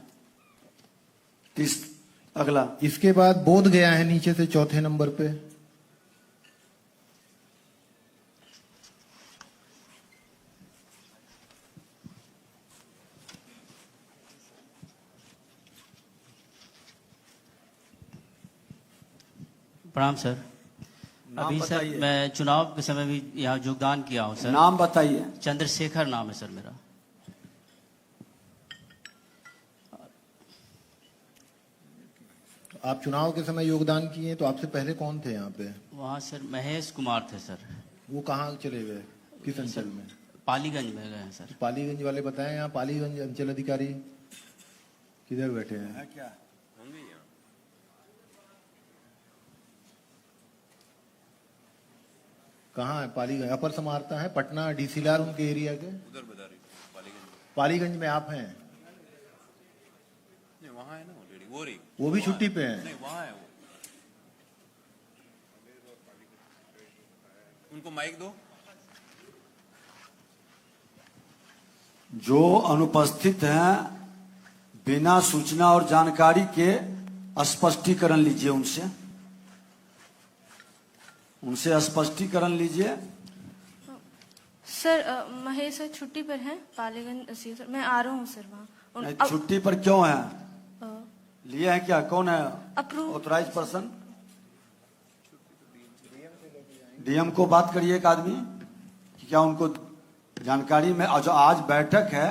अगला इसके बाद बोध गया है नीचे से चौथे नंबर पे। प्रणाम सर। अभी सर बताइए। मैं चुनाव के समय भी यहाँ योगदान किया हूँ सर। नाम बताइए। चंद्रशेखर नाम है सर मेरा। आप चुनाव के समय योगदान किए तो आपसे पहले कौन थे यहाँ पे? वहाँ सर महेश कुमार थे सर। वो कहाँ चले गए, किस अंचल में? पालीगंज में गए हैं सर। पालीगंज वाले बताएं, यहाँ पालीगंज अंचल अधिकारी किधर बैठे हैं? क्या होंगे यहाँ? कहाँ है पालीगंज? अपर समाहर्ता है पटना डीसी लार उनके एरिया के। उधर बता रही हूँ, पालीगंज। पालीगंज में आप हैं? नहीं वहाँ है ना ऑलरेडी, वो रही। वो भी छुट्टी पे हैं? नहीं वहाँ है वो। उनको माइक दो। जो अनुपस्थित हैं बिना सूचना और जानकारी के स्पष्टीकरण लीजिए उनसे स्पष्टीकरण लीजिए। सर महेश सर छुट्टी पर हैं पालीगंज से। सर मैं आ रहा हूँ सर वहाँ। छुट्टी पर क्यों है? लिए हैं क्या? कौन है अप्रूव ऑथराइज पर्सन? डीएम को बात करिए एक आदमी कि क्या उनको जानकारी में जो आज बैठक है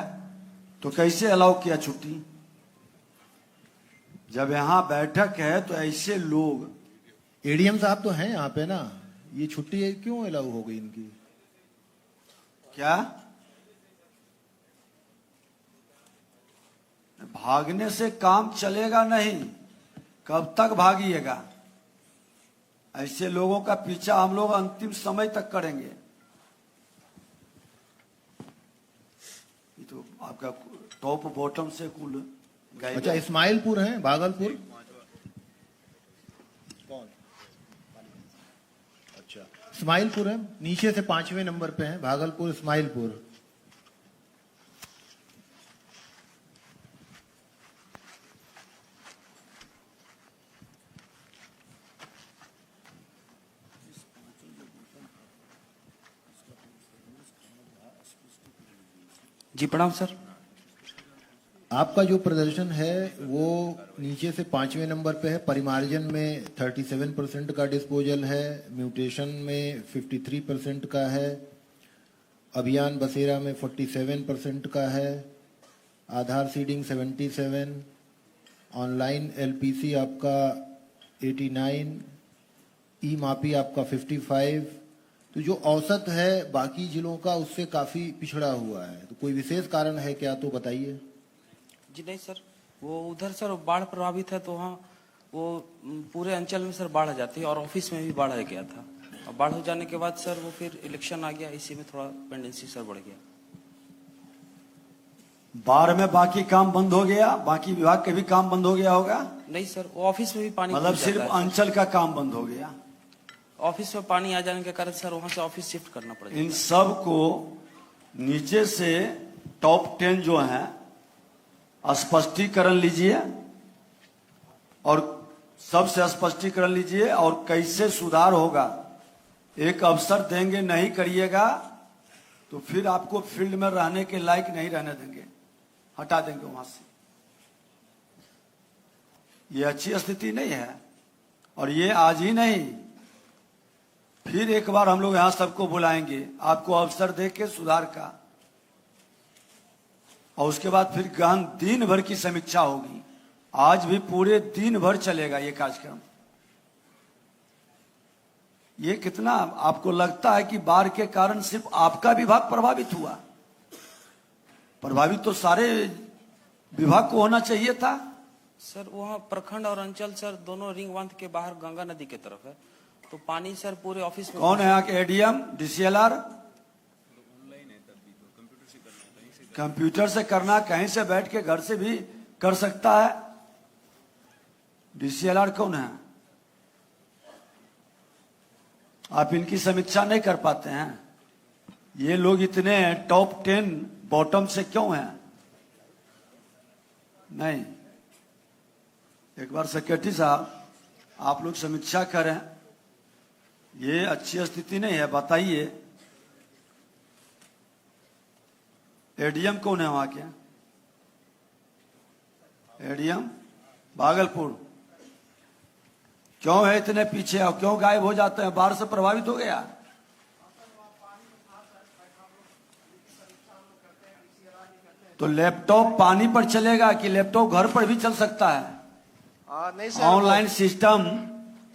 तो कैसे अलाउ किया छुट्टी? जब यहाँ बैठक है तो ऐसे लोग। एडीएम साहब तो हैं यहाँ पे ना, ये छुट्टी क्यों अलाउ हो गई इनकी? क्या भागने से काम चलेगा नहीं? कब तक भागिएगा? ऐसे लोगों का पीछा हम लोग अंतिम समय तक करेंगे। ये तो आपका टॉप बॉटम से कुल गाइड। अच्छा इस्माइलपुर है, भागलपुर? कौन? अच्छा इस्माइलपुर है, नीचे से 5वें नंबर पे है, भागलपुर इस्माइलपुर। जी प्रणाम सर। आपका जो प्रदर्शन है वो नीचे से 5वें नंबर पे है। परिमार्जन में 37% का डिस्पोजल है, म्यूटेशन में 53% का है, अभियान बसेरा में 47% का है, आधार सीडिंग 77, ऑनलाइन एलपीसी आपका 89, ई मापी आपका 55। तो जो औसत है बाकी जिलों का उससे काफी पिछड़ा हुआ है, तो कोई विशेष कारण है क्या, तो बताइए। जी नहीं सर, वो उधर सर बाढ़ प्रभावित है तो वहाँ वो पूरे अंचल में सर बाढ़ आ जाती है और ऑफिस में भी बाढ़ आ गया था। और बाढ़ हो जाने के बाद सर वो फिर इलेक्शन आ गया, इसी में थोड़ा पेंडेंसी सर बढ़ गया। बाढ़ में बाकी काम बंद हो गया? बाकी विभाग के भी काम बंद हो गया होगा? नहीं सर, वो ऑफिस में भी पानी मतलब घुस सिर्फ जाता है। अंचल का काम बंद हो गया? ऑफिस में पानी आ जाने के कारण सर वहाँ से ऑफिस शिफ्ट करना पड़ेगा। इन सब को नीचे से टॉप 10 जो हैं स्पष्टीकरण लीजिए और सबसे स्पष्टीकरण लीजिए और कैसे सुधार होगा। एक अवसर देंगे, नहीं करिएगा तो फिर आपको फील्ड में रहने के लायक नहीं रहने देंगे, हटा देंगे वहां से। ये अच्छी स्थिति नहीं है। और ये आज ही नहीं, फिर एक बार हम लोग यहां सबको बुलाएंगे आपको अवसर देके सुधार का, और उसके बाद फिर गहन दिन भर की समीक्षा होगी। आज भी पूरे दिन भर चलेगा ये कार्यक्रम। ये कितना आपको लगता है कि बाढ़ के कारण सिर्फ आपका विभाग प्रभावित हुआ? प्रभावित तो सारे विभाग को होना चाहिए था। सर वहाँ प्रखंड और अंचल सर दोनों रिंग बांध के बाहर गंगा नदी के तरफ है, तो पानी सर पूरे ऑफिस में। कौन है यहाँ के एडीएम, डीसीएलआर? कंप्यूटर से करना, कहीं से बैठ के घर से भी कर सकता है। डीसीएलआर कौन है? आप इनकी समीक्षा नहीं कर पाते हैं? ये लोग इतने टॉप 10 बॉटम से क्यों हैं? नहीं, एक बार सेक्रेटरी साहब आप लोग समीक्षा करें, ये अच्छी स्थिति नहीं है। बताइए एडीएम कौन है वहां के? एडीएम भागलपुर क्यों है इतने पीछे और क्यों गायब हो जाते हैं? बाढ़ से प्रभावित हो गया? तो लैपटॉप पानी पर चलेगा कि लैपटॉप घर पर भी चल सकता है? नहीं सर, ऑनलाइन सिस्टम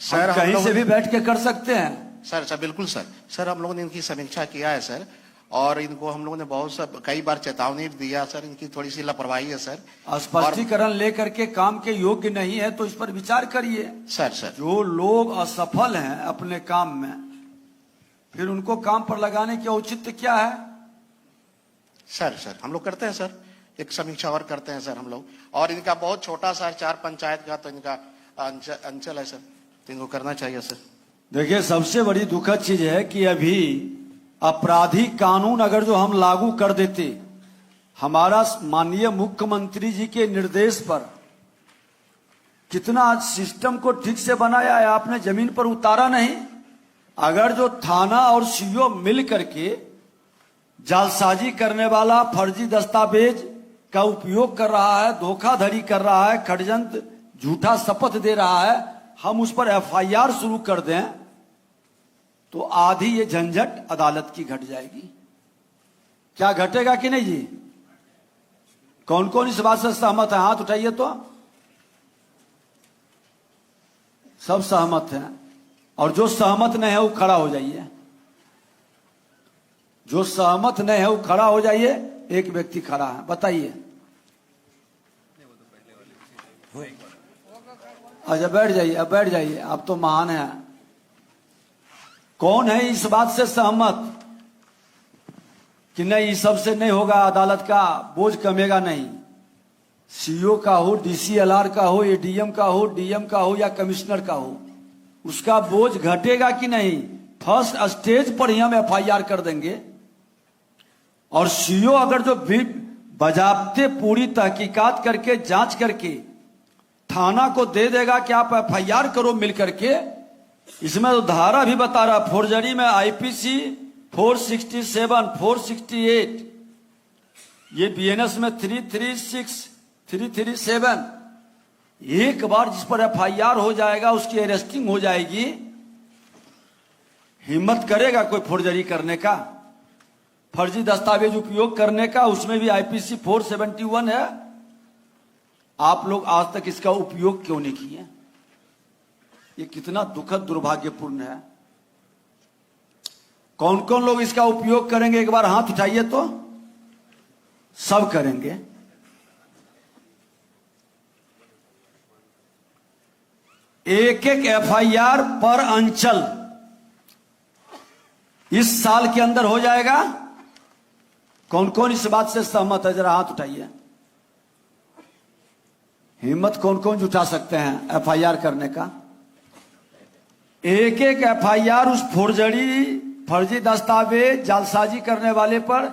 सर, हम कहीं से भी बैठ के कर सकते हैं। सर बिल्कुल सर। सर हम लोगों ने इनकी समीक्षा किया है सर, और इनको हम लोगों ने कई बार चेतावनी दिया सर, इनकी थोड़ी सी लापरवाही है सर। स्पष्टीकरण लेकर के काम के योग्य नहीं है तो इस पर विचार करिए। सर जो लोग असफल हैं अपने काम में, फिर उनको काम पर लगाने की औचित्य क्या है? सर हम लोग करते हैं सर, एक समीक्षा और करते हैं सर हम लोग। और इनका बहुत छोटा सा 4 पंचायत का तो इनका अंचल है सर, तो इनको करना चाहिए सर। देखिए सबसे बड़ी दुखद चीज है कि अभी आपराधिक कानून अगर जो हम लागू कर देते, हमारा माननीय मुख्यमंत्री जी के निर्देश पर कितना सिस्टम को ठीक से बनाया है, आपने जमीन पर उतारा नहीं। अगर जो थाना और सीओ मिल करके जालसाजी करने वाला, फर्जी दस्तावेज का उपयोग कर रहा है, धोखाधड़ी कर रहा है, षड्यंत्र, झूठा शपथ दे रहा है, हम उस पर एफआईआर शुरू कर दें तो आधी ये झंझट अदालत की घट जाएगी। क्या घटेगा कि नहीं जी? कौन कौन इस बात से सहमत है? हाथ उठाइए तो। सब सहमत हैं, और जो सहमत नहीं है वो खड़ा हो जाइए। जो सहमत नहीं है वो खड़ा हो जाइए। एक व्यक्ति खड़ा है, बताइए। अच्छा बैठ जाइए, अब बैठ जाइए, आप तो महान हैं। कौन है इस बात से सहमत कि नहीं इस सब से नहीं होगा, अदालत का बोझ कमेगा नहीं? सीओ का हो, डीसीएलआर का हो, एडीएम का हो, डीएम का हो या कमिश्नर का हो, उसका बोझ घटेगा कि नहीं? फर्स्ट स्टेज पर ही हम एफआईआर कर देंगे, और सीओ अगर जो बजाबते पूरी तहकीकात करके जांच करके थाना को दे देगा कि आप एफआईआर करो मिल करके, इसमें तो धारा भी बता रहा, फोर्जरी में आईपीसी 467, 468, ये बीएनएस में 336, 337, एक बार जिस पर एफआईआर हो जाएगा उसकी अरेस्टिंग हो जाएगी। हिम्मत करेगा कोई फोर्जरी करने का, फर्जी दस्तावेज उपयोग करने का? उसमें भी आईपीसी 471 है। आप लोग आज तक इसका उपयोग क्यों नहीं किए? ये कितना दुखद दुर्भाग्यपूर्ण है। कौन कौन लोग इसका उपयोग करेंगे? एक बार हाथ उठाइए तो। सब करेंगे। एक एक एफआईआर पर अंचल इस साल के अंदर हो जाएगा। कौन कौन इस बात से सहमत है? जरा हाथ उठाइए। हिम्मत कौन कौन जुटा सकते हैं एफआईआर करने का? एक एक एफआईआर उस फर्जी दस्तावेज जालसाजी करने वाले पर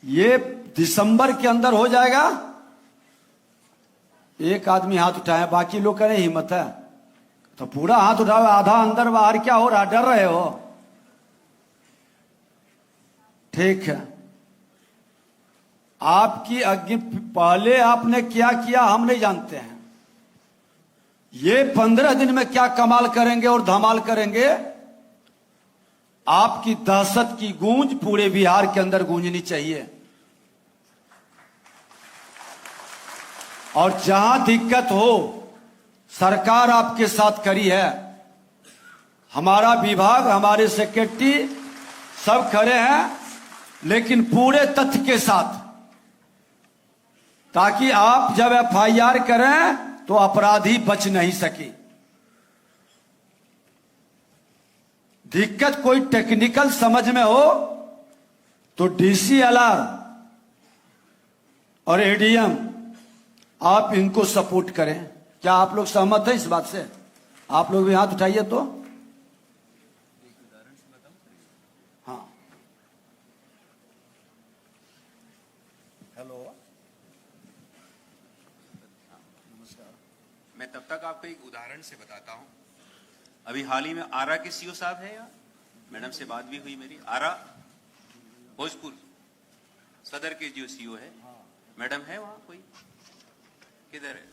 ये दिसंबर के अंदर हो जाएगा। एक आदमी हाथ उठाए, बाकी लोग करें हिम्मत है तो पूरा हाथ उठाओ। आधा अंदर बाहर क्या हो रहा? डर रहे हो? ठीक है, आपकी पहले आपने क्या किया हम नहीं जानते हैं। ये 15 दिन में क्या कमाल करेंगे और धमाल करेंगे, आपकी दहशत की गूंज पूरे बिहार के अंदर गूंजनी चाहिए। और जहां दिक्कत हो, सरकार आपके साथ खड़ी है। हमारा विभाग, हमारे सेक्रेटरी सब खड़े हैं, लेकिन पूरे तथ्य के साथ, ताकि आप जब एफआईआर करें तो अपराधी बच नहीं सके। दिक्कत कोई टेक्निकल समझ में हो तो डीसीएलआर और एडीएम आप इनको सपोर्ट करें। क्या आप लोग सहमत हैं इस बात से? आप लोग भी हाथ उठाइए तो। मैं तब तक आपको एक उदाहरण से बताता हूं। अभी हाल ही में आरा के सीओ साहब है यहाँ, मैडम से बात भी हुई मेरी। आरा भोजपुर सदर के जो सीओ है, मैडम है वहां कोई? किधर है?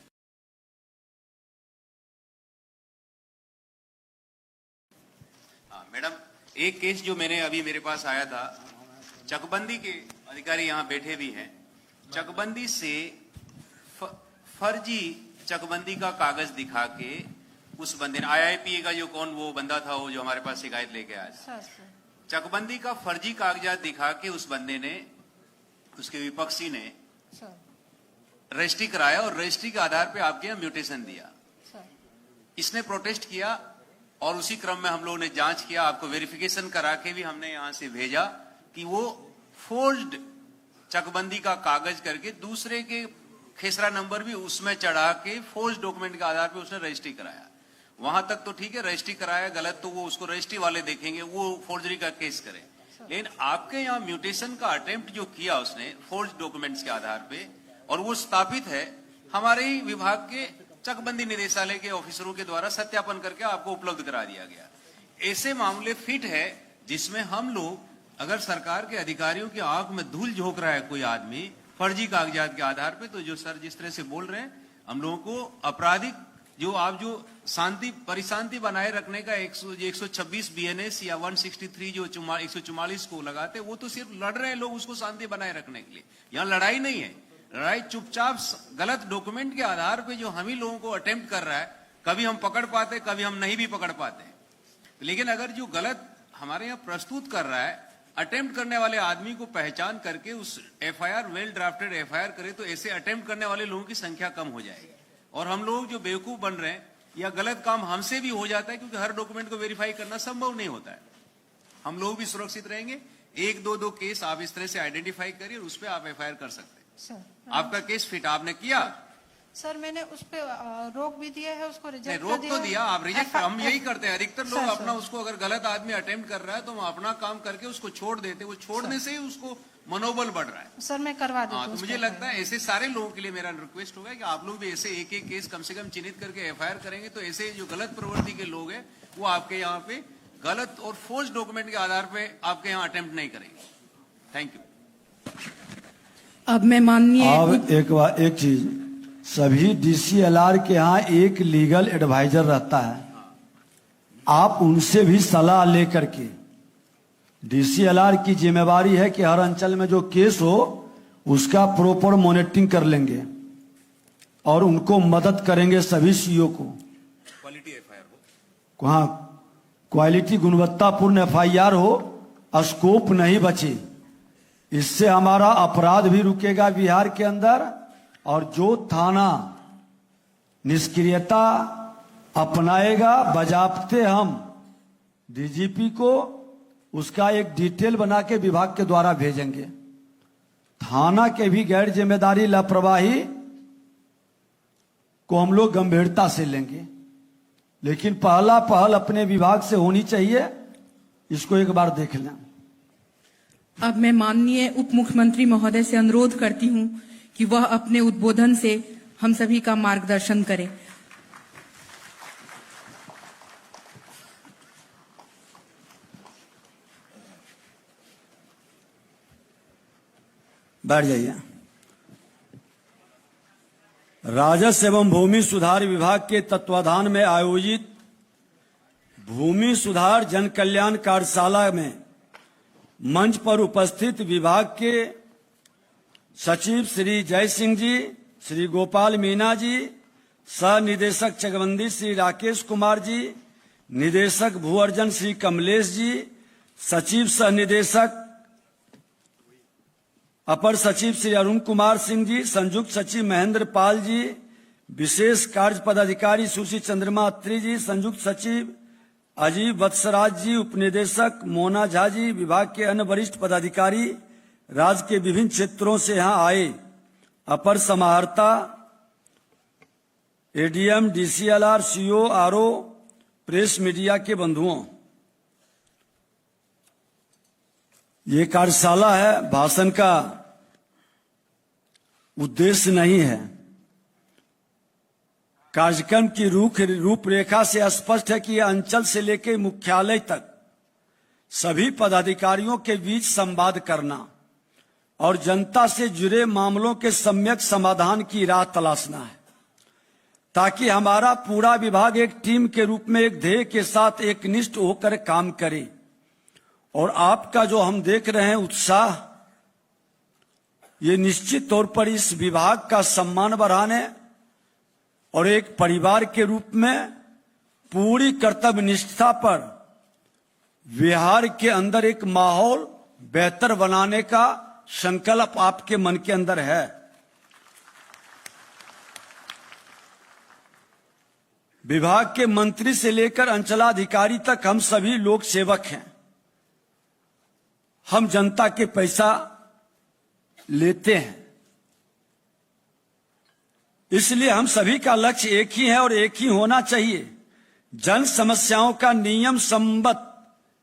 हाँ मैडम, एक केस जो मैंने अभी मेरे पास आया था, चकबंदी के अधिकारी यहाँ बैठे भी हैं। चकबंदी से फर्जी चकबंदी का कागज दिखा के उस बंदे ने, IIPA का जो कौन वो बंदा था वो जो हमारे पास शिकायत लेके आया, चकबंदी का फर्जी कागजात दिखा के उस बंदे ने, उसके विपक्षी ने रजिस्ट्री कराया और रजिस्ट्री के आधार पे आपके यहाँ म्यूटेशन दिया। इसने प्रोटेस्ट किया और उसी क्रम में हम लोगों ने जांच किया, आपको वेरिफिकेशन करा के भी हमने यहां से भेजा कि वो फोर्ज्ड चकबंदी का कागज करके दूसरे के खेसरा नंबर भी उसमें चढ़ा के फोर्ज डॉक्यूमेंट के आधार पे उसने रजिस्ट्री कराया। वहां तक तो ठीक है, रजिस्ट्री कराया, गलत तो वो उसको रजिस्ट्री वाले देखेंगे, वो फोर्जरी का केस करे। लेकिन आपके यहाँ म्यूटेशन का अटेम्प्ट जो किया उसने फोर्ज डॉक्यूमेंट्स के आधार पे, और वो स्थापित है हमारे ही विभाग के चकबंदी निदेशालय के ऑफिसरों के द्वारा सत्यापन करके आपको उपलब्ध करा दिया गया। ऐसे मामले फिट है जिसमें हम लोग, अगर सरकार के अधिकारियों की आंख में धूल झोंक रहा है कोई आदमी फर्जी कागजात के आधार पे, तो जो सर जिस तरह से बोल रहे हैं, हम लोगों को आपराधिक जो आप जो शांति परिशांति बनाए रखने का 126 BNS या 163 जो 144 को लगाते, वो तो सिर्फ लड़ रहे हैं लोग उसको शांति बनाए रखने के लिए। यहाँ लड़ाई नहीं है, लड़ाई चुपचाप गलत डॉक्यूमेंट के आधार पे जो हम ही लोगों को अटेम्प्ट कर रहा है, कभी हम पकड़ पाते, कभी हम नहीं भी पकड़ पाते। लेकिन अगर जो गलत हमारे यहाँ प्रस्तुत कर रहा है, अटेम्प्ट करने वाले आदमी को पहचान करके उस FIR वेल ड्राफ्टेड FIR करे, तो ऐसे अटेम्प्ट करने वाले लोगों की संख्या कम हो जाएगी। और हम लोग जो बेवकूफ बन रहे हैं या गलत काम हमसे भी हो जाता है, क्योंकि हर डॉक्यूमेंट को वेरीफाई करना संभव नहीं होता है। हम लोग भी सुरक्षित रहेंगे। एक दो केस आप इस तरह से आइडेंटिफाई करिए और उस पर आप FIR कर सकते हैं। आपका केस फिट आपने किया सर, मैंने उस पे रोक भी दिया है, उसको रिजेक्ट रोक तो दिया, आप रिजेक्ट, हम यही करते हैं अधिकतर लोग अपना उसको, अगर गलत आदमी अटेम्प्ट कर रहा है तो हम अपना काम करके उसको छोड़ देते, वो छोड़ने से ही उसको मनोबल बढ़ रहा है। सर मैं करवा देता हूं। तो मुझे लगता है ऐसे सारे लोगों के लिए मेरा रिक्वेस्ट होगा कि आप लोग भी ऐसे एक एक केस कम से कम चिन्हित करके FIR करेंगे, तो ऐसे जो गलत प्रवृत्ति के लोग हैं वो आपके यहाँ पे गलत और फोर्स डॉक्यूमेंट के आधार पे आपके यहाँ अटेम्प्ट नहीं करेंगे। Thank you. अब मैं माननीय अब एक चीज, सभी DCLR के यहाँ एक लीगल एडवाइजर रहता है, आप उनसे भी सलाह लेकर के, DCLR की जिम्मेवारी है कि हर अंचल में जो केस हो उसका प्रॉपर मॉनिटरिंग कर लेंगे और उनको मदद करेंगे सभी CO को। क्वालिटी FIR हो, हाँ, क्वालिटी गुणवत्तापूर्ण FIR हो, स्कोप नहीं बचे। इससे हमारा अपराध भी रुकेगा बिहार के अंदर, और जो थाना निष्क्रियता अपनाएगा, बजाबते हम DGP को उसका एक डिटेल बना के विभाग के द्वारा भेजेंगे। थाना के भी गैर जिम्मेदारी लापरवाही को हम लोग गंभीरता से लेंगे, लेकिन पहला पहल अपने विभाग से होनी चाहिए, इसको एक बार देख लें। अब मैं माननीय उप मुख्यमंत्री महोदय से अनुरोध करती हूं कि वह अपने उद्बोधन से हम सभी का मार्गदर्शन करें। बैठ जाइए। राजस्व एवं भूमि सुधार विभाग के तत्वाधान में आयोजित भूमि सुधार जन कल्याण कार्यशाला में मंच पर उपस्थित विभाग के सचिव श्री जय सिंह जी, श्री गोपाल मीना जी, सह निदेशक चकबंदी श्री राकेश कुमार जी, निदेशक भू अर्जन श्री कमलेश जी, सचिव सह निदेशक अपर सचिव श्री अरुण कुमार सिंह जी, संयुक्त सचिव महेंद्र पाल जी, विशेष कार्य पदाधिकारी सुश्री चंद्रमा अत्री जी, संयुक्त सचिव अजीब वत्सराज जी, उपनिदेशक मोना झा जी, विभाग के अन्य वरिष्ठ पदाधिकारी, राज्य के विभिन्न क्षेत्रों से यहां आए, अपर समाहर्ता, ADM, DCLR, CO, RO, press media के बंधुओं, ये कार्यशाला है भाषण का उद्देश्य नहीं है। कार्यक्रम की रूपरेखा से स्पष्ट है कि यह अंचल से लेकर मुख्यालय तक सभी पदाधिकारियों के बीच संवाद करना और जनता से जुड़े मामलों के सम्यक समाधान की राह तलाशना है, ताकि हमारा पूरा विभाग एक टीम के रूप में एक ध्येय के साथ एकनिष्ठ होकर काम करे। और आपका जो हम देख रहे हैं उत्साह, ये निश्चित तौर पर इस विभाग का सम्मान बढ़ाने और एक परिवार के रूप में पूरी कर्तव्य निष्ठा पर बिहार के अंदर एक माहौल बेहतर बनाने का संकल्प आपके मन के अंदर है। विभाग के मंत्री से लेकर अंचलाधिकारी तक हम सभी लोक सेवक हैं। हम जनता के पैसा लेते हैं, इसलिए हम सभी का लक्ष्य एक ही है और एक ही होना चाहिए। जन समस्याओं का नियम सम्मत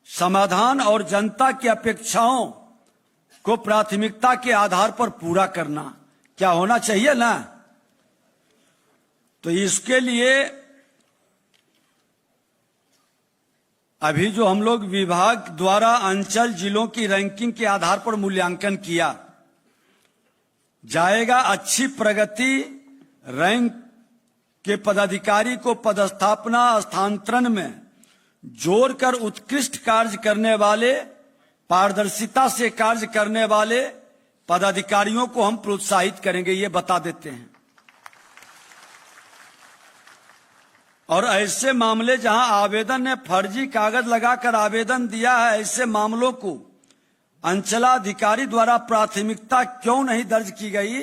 समाधान और जनता की अपेक्षाओं को प्राथमिकता के आधार पर पूरा करना क्या होना चाहिए ना। तो इसके लिए अभी जो हम लोग विभाग द्वारा अंचल जिलों की रैंकिंग के आधार पर मूल्यांकन किया जाएगा, अच्छी प्रगति रैंक के पदाधिकारी को पदस्थापना स्थानांतरण में जोड़कर उत्कृष्ट कार्य करने वाले, पारदर्शिता से कार्य करने वाले पदाधिकारियों को हम प्रोत्साहित करेंगे, ये बता देते हैं। और ऐसे मामले जहां आवेदन ने फर्जी कागज लगाकर आवेदन दिया है, ऐसे मामलों को अंचलाधिकारी द्वारा प्राथमिकता क्यों नहीं दर्ज की गई,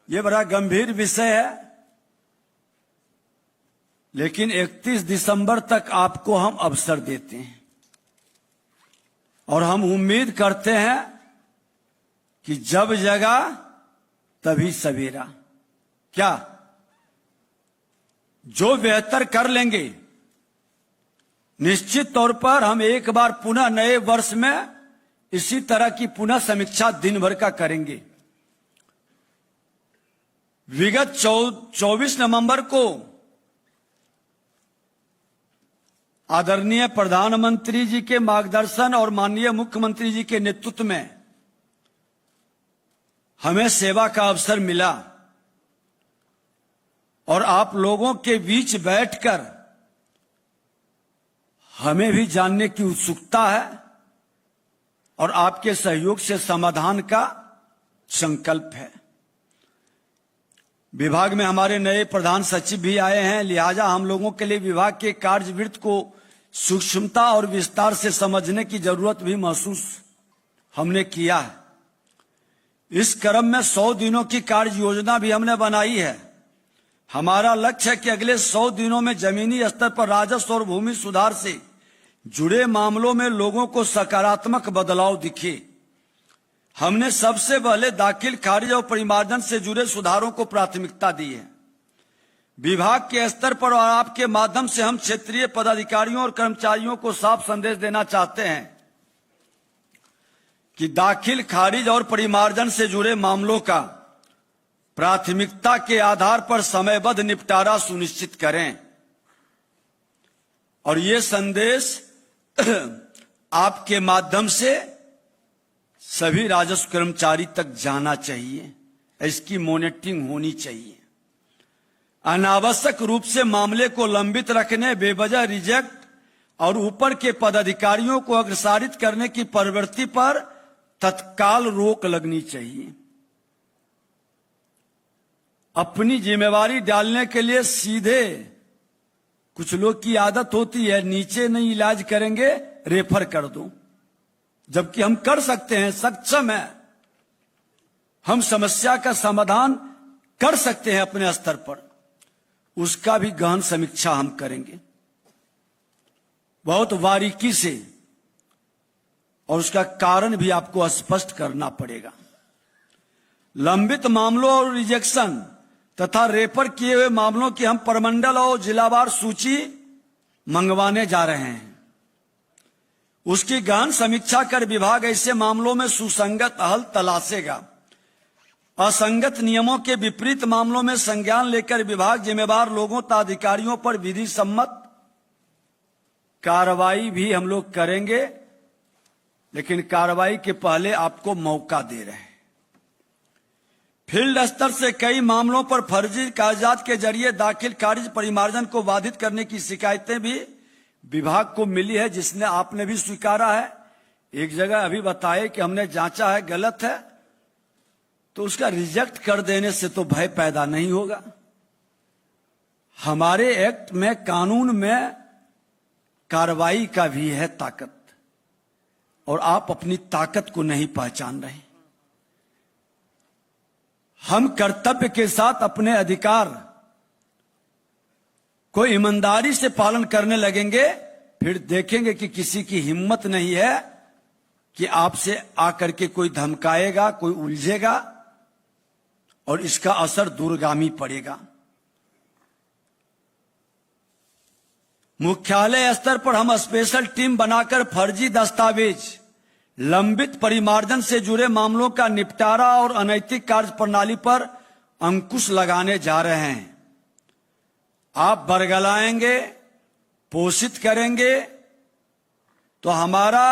ये बड़ा गंभीर विषय है। लेकिन 31 दिसंबर तक आपको हम अवसर देते हैं और हम उम्मीद करते हैं कि जब जगा तभी सवेरा। क्या जो बेहतर कर लेंगे, निश्चित तौर पर हम एक बार पुनः नए वर्ष में इसी तरह की पुनः समीक्षा दिन भर का करेंगे। विगत 24 नवंबर को आदरणीय प्रधानमंत्री जी के मार्गदर्शन और माननीय मुख्यमंत्री जी के नेतृत्व में हमें सेवा का अवसर मिला और आप लोगों के बीच बैठकर हमें भी जानने की उत्सुकता है और आपके सहयोग से समाधान का संकल्प है। विभाग में हमारे नए प्रधान सचिव भी आए हैं, लिहाजा हम लोगों के लिए विभाग के कार्यवृत्त को सूक्ष्मता और विस्तार से समझने की जरूरत भी महसूस हमने किया है। इस क्रम में 100 दिनों की कार्य योजना भी हमने बनाई है। हमारा लक्ष्य है कि अगले 100 दिनों में जमीनी स्तर पर राजस्व और भूमि सुधार से जुड़े मामलों में लोगों को सकारात्मक बदलाव दिखे। हमने सबसे पहले दाखिल खारिज और परिमार्जन से जुड़े सुधारों को प्राथमिकता दी है। विभाग के स्तर पर और आपके माध्यम से हम क्षेत्रीय पदाधिकारियों और कर्मचारियों को साफ संदेश देना चाहते हैं कि दाखिल खारिज और परिमार्जन से जुड़े मामलों का प्राथमिकता के आधार पर समयबद्ध निपटारा सुनिश्चित करें। और ये संदेश आपके माध्यम से सभी राजस्व कर्मचारी तक जाना चाहिए, इसकी मॉनिटरिंग होनी चाहिए। अनावश्यक रूप से मामले को लंबित रखने, बेवजह रिजेक्ट और ऊपर के पदाधिकारियों को अग्रसारित करने की प्रवृत्ति पर तत्काल रोक लगनी चाहिए। अपनी जिम्मेवारी डालने के लिए सीधे कुछ लोग की आदत होती है, नीचे नहीं इलाज करेंगे रेफर कर दो, जबकि हम कर सकते हैं, सक्षम है, हम समस्या का समाधान कर सकते हैं अपने स्तर पर। उसका भी गहन समीक्षा हम करेंगे बहुत बारीकी से, और उसका कारण भी आपको स्पष्ट करना पड़ेगा। लंबित मामलों और रिजेक्शन तथा रेफर किए हुए मामलों की हम प्रमंडल और जिलावार सूची मंगवाने जा रहे हैं। उसकी गहन समीक्षा कर विभाग ऐसे मामलों में सुसंगत हल तलाशेगा। असंगत नियमों के विपरीत मामलों में संज्ञान लेकर विभाग जिम्मेवार लोगों तथा अधिकारियों पर विधि सम्मत कार्रवाई भी हम लोग करेंगे, लेकिन कार्रवाई के पहले आपको मौका दे रहे हैं। फील्ड स्तर से कई मामलों पर फर्जी कागजात के जरिए दाखिल खारिज परिमार्जन को बाधित करने की शिकायतें भी विभाग को मिली है, जिसने आपने भी स्वीकारा है। एक जगह अभी बताए कि हमने जांचा है, गलत है, तो उसका रिजेक्ट कर देने से तो भय पैदा नहीं होगा। हमारे एक्ट में, कानून में कार्रवाई का भी है ताकत, और आप अपनी ताकत को नहीं पहचान रहे। हम कर्तव्य के साथ अपने अधिकार को ईमानदारी से पालन करने लगेंगे, फिर देखेंगे कि किसी की हिम्मत नहीं है कि आपसे आकर के कोई धमकाएगा, कोई उलझेगा, और इसका असर दूरगामी पड़ेगा। मुख्यालय स्तर पर हम स्पेशल टीम बनाकर फर्जी दस्तावेज, लंबित परिमार्जन से जुड़े मामलों का निपटारा और अनैतिक कार्य प्रणाली पर अंकुश लगाने जा रहे हैं। आप बरगलाएंगे, पोषित करेंगे, तो हमारा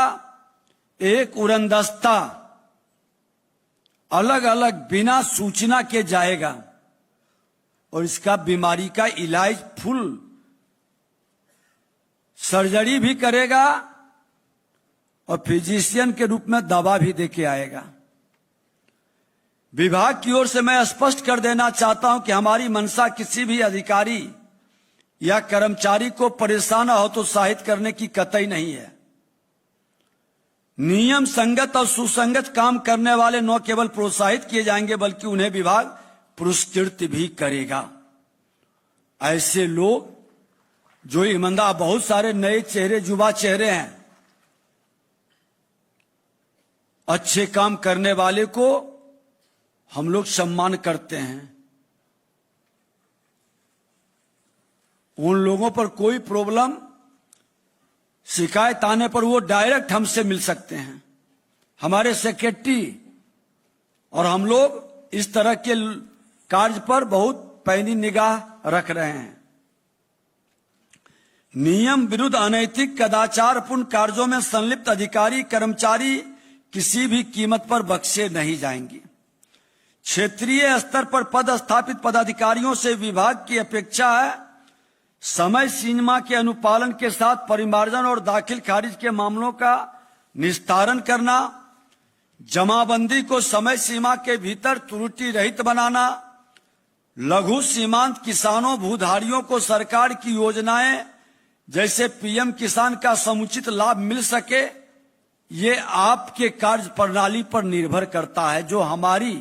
एक उड़नदस्ता अलग अलग बिना सूचना के जाएगा और इसका बीमारी का इलाज, फुल सर्जरी भी करेगा और फिजिशियन के रूप में दवा भी देके आएगा। विभाग की ओर से मैं स्पष्ट कर देना चाहता हूं कि हमारी मंशा किसी भी अधिकारी या कर्मचारी को परेशान और हतोत्साहित करने की कतई नहीं है। नियम संगत और सुसंगत काम करने वाले न केवल प्रोत्साहित किए जाएंगे, बल्कि उन्हें विभाग पुरस्कृत भी करेगा। ऐसे लोग जो ईमानदार, बहुत सारे नए चेहरे, युवा चेहरे हैं, अच्छे काम करने वाले को हम लोग सम्मान करते हैं। उन लोगों पर कोई प्रॉब्लम, शिकायत आने पर वो डायरेक्ट हमसे मिल सकते हैं। हमारे सेक्रेटरी और हम लोग इस तरह के कार्य पर बहुत पैनी निगाह रख रहे हैं। नियम विरुद्ध, अनैतिक, कदाचारपूर्ण कार्यों में संलिप्त अधिकारी कर्मचारी किसी भी कीमत पर बख्शे नहीं जाएंगे। क्षेत्रीय स्तर पर पदस्थापित पदाधिकारियों से विभाग की अपेक्षा है समय सीमा के अनुपालन के साथ परिमार्जन और दाखिल खारिज के मामलों का निस्तारण करना, जमाबंदी को समय सीमा के भीतर त्रुटि रहित बनाना, लघु सीमांत किसानों भूधारियों को सरकार की योजनाएं जैसे पीएम किसान का समुचित लाभ मिल सके, ये आपके कार्य प्रणाली पर निर्भर करता है। जो हमारी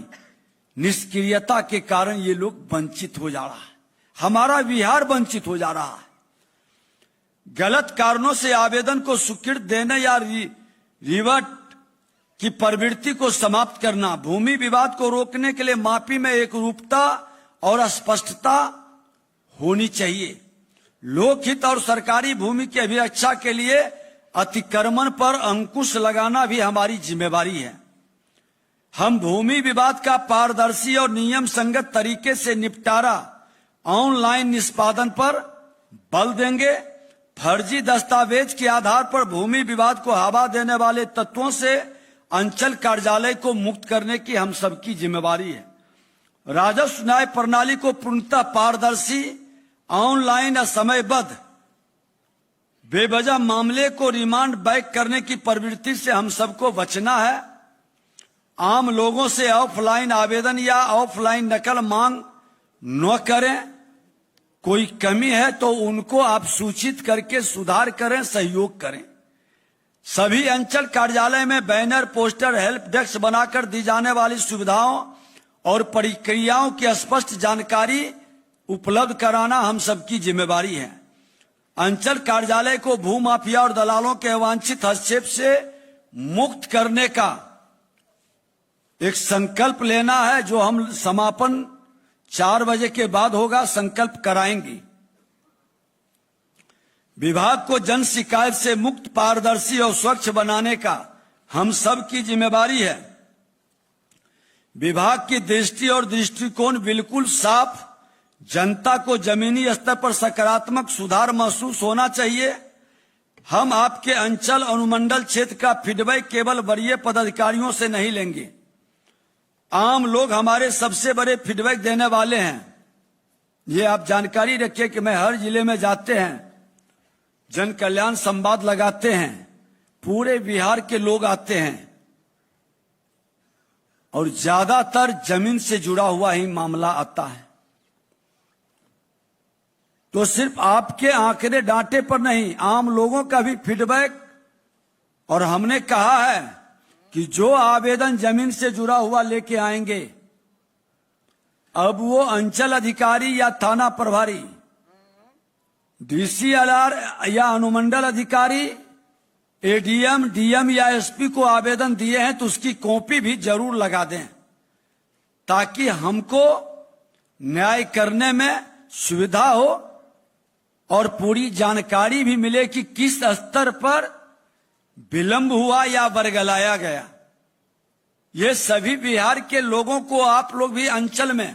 निष्क्रियता के कारण ये लोग वंचित हो जा रहा है, हमारा बिहार वंचित हो जा रहा है। गलत कारणों से आवेदन को स्वीकृत देने या रिवर्ट की प्रवृत्ति को समाप्त करना, भूमि विवाद को रोकने के लिए माफी में एकरूपता और स्पष्टता होनी चाहिए। लोकहित और सरकारी भूमि की अभिरक्षा के लिए अतिक्रमण पर अंकुश लगाना भी हमारी जिम्मेवारी है। हम भूमि विवाद का पारदर्शी और नियम संगत तरीके से निपटारा, ऑनलाइन निष्पादन पर बल देंगे। फर्जी दस्तावेज के आधार पर भूमि विवाद को हवा देने वाले तत्वों से अंचल कार्यालय को मुक्त करने की हम सबकी जिम्मेवारी है। राजस्व न्याय प्रणाली को पूर्णतः पारदर्शी, ऑनलाइन और समयबद्ध, बेवजह मामले को रिमांड बैक करने की प्रवृत्ति से हम सबको बचना है। आम लोगों से ऑफलाइन आवेदन या ऑफलाइन नकल मांग न करें। कोई कमी है तो उनको आप सूचित करके सुधार करें, सहयोग करें। सभी अंचल कार्यालय में बैनर, पोस्टर, हेल्प डेस्क बनाकर दी जाने वाली सुविधाओं और प्रक्रियाओं की स्पष्ट जानकारी उपलब्ध कराना हम सबकी जिम्मेवारी है। अंचल कार्यालय को भूमाफिया और दलालों के अवांछित हस्तक्षेप से मुक्त करने का एक संकल्प लेना है, जो हम समापन 4 बजे के बाद होगा, संकल्प कराएंगे। विभाग को जन शिकायत से मुक्त, पारदर्शी और स्वच्छ बनाने का हम सब की जिम्मेवारी है। विभाग की दृष्टि और दृष्टिकोण बिल्कुल साफ, जनता को जमीनी स्तर पर सकारात्मक सुधार महसूस होना चाहिए। हम आपके अंचल अनुमंडल क्षेत्र का फीडबैक केवल वरीय पदाधिकारियों से नहीं लेंगे, आम लोग हमारे सबसे बड़े फीडबैक देने वाले हैं। ये आप जानकारी रखिए कि मैं हर जिले में जाते हैं, जन कल्याण संवाद लगाते हैं, पूरे बिहार के लोग आते हैं और ज्यादातर जमीन से जुड़ा हुआ ही मामला आता है। तो सिर्फ आपके आंकड़े डांटे पर नहीं, आम लोगों का भी फीडबैक, और हमने कहा है कि जो आवेदन जमीन से जुड़ा हुआ लेके आएंगे, अब वो अंचल अधिकारी या थाना प्रभारी, डीसीएलआर या अनुमंडल अधिकारी, एडीएम, डीएम या एसपी को आवेदन दिए हैं तो उसकी कॉपी भी जरूर लगा दें, ताकि हमको न्याय करने में सुविधा हो और पूरी जानकारी भी मिले कि किस स्तर पर विलंब हुआ या बरगलाया गया। ये सभी बिहार के लोगों को आप लोग भी अंचल में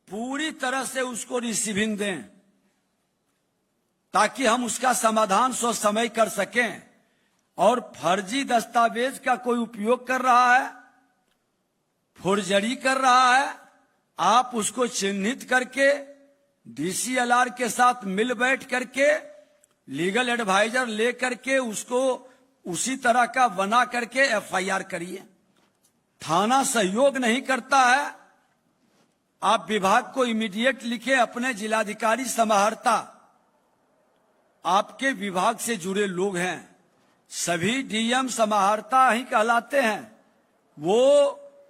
पूरी तरह से उसको रिसीविंग दें, ताकि हम उसका समाधान समय कर सकें। और फर्जी दस्तावेज का कोई उपयोग कर रहा है, फोर्जरी कर रहा है, आप उसको चिन्हित करके डीसीएलआर के साथ मिल बैठ करके लीगल एडवाइजर ले करके उसको उसी तरह का बना करके एफआईआर करिए। थाना सहयोग नहीं करता है, आप विभाग को इमीडिएट लिखे, अपने जिलाधिकारी समाहर्ता आपके विभाग से जुड़े लोग हैं, सभी डीएम समाहर्ता ही कहलाते हैं, वो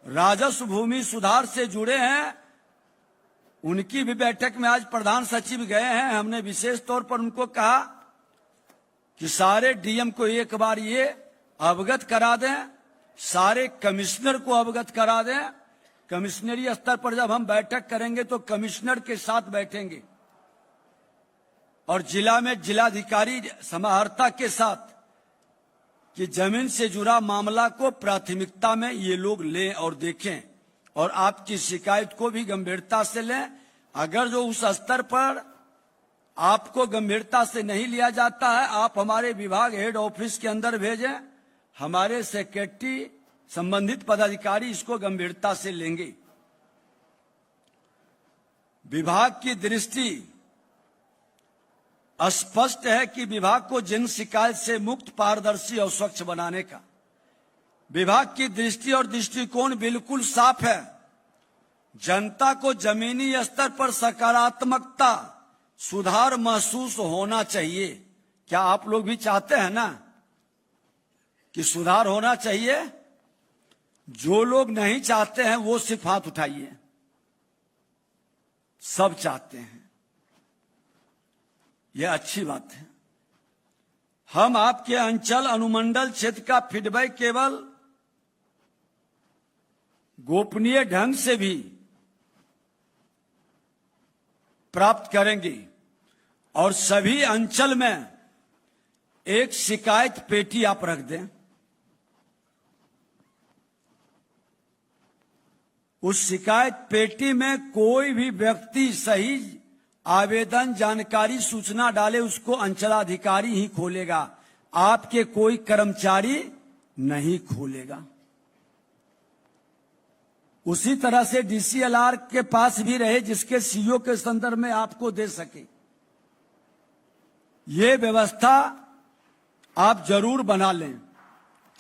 राजस्व भूमि सुधार से जुड़े हैं। उनकी भी बैठक में आज प्रधान सचिव गए हैं, हमने विशेष तौर पर उनको कहा कि सारे डीएम को एक बार ये अवगत करा दें, सारे कमिश्नर को अवगत करा दें। कमिश्नरी स्तर पर जब हम बैठक करेंगे तो कमिश्नर के साथ बैठेंगे और जिला में जिलाधिकारी समाहर्ता के साथ, कि जमीन से जुड़ा मामला को प्राथमिकता में ये लोग लें और देखें और आपकी शिकायत को भी गंभीरता से लें। अगर जो उस स्तर पर आपको गंभीरता से नहीं लिया जाता है, आप हमारे विभाग हेड ऑफिस के अंदर भेजें, हमारे सेक्रेटरी संबंधित पदाधिकारी इसको गंभीरता से लेंगे। विभाग की दृष्टि स्पष्ट है कि विभाग को जन शिकायत से मुक्त, पारदर्शी और स्वच्छ बनाने का विभाग की दृष्टि और दृष्टिकोण बिल्कुल साफ है। जनता को जमीनी स्तर पर सकारात्मकता, सुधार महसूस होना चाहिए। क्या आप लोग भी चाहते हैं ना कि सुधार होना चाहिए? जो लोग नहीं चाहते हैं वो सिर्फ हाथ उठाइए, सब चाहते हैं, यह अच्छी बात है। हम आपके अंचल अनुमंडल क्षेत्र का फीडबैक केवल गोपनीय ढंग से भी प्राप्त करेंगे और सभी अंचल में एक शिकायत पेटी आप रख दें। उस शिकायत पेटी में कोई भी व्यक्ति सही आवेदन, जानकारी, सूचना डाले, उसको अंचलाधिकारी ही खोलेगा, आपके कोई कर्मचारी नहीं खोलेगा। उसी तरह से डीसीएलआर के पास भी रहे, जिसके सीओ के संदर्भ में आपको दे सके। ये व्यवस्था आप जरूर बना लें।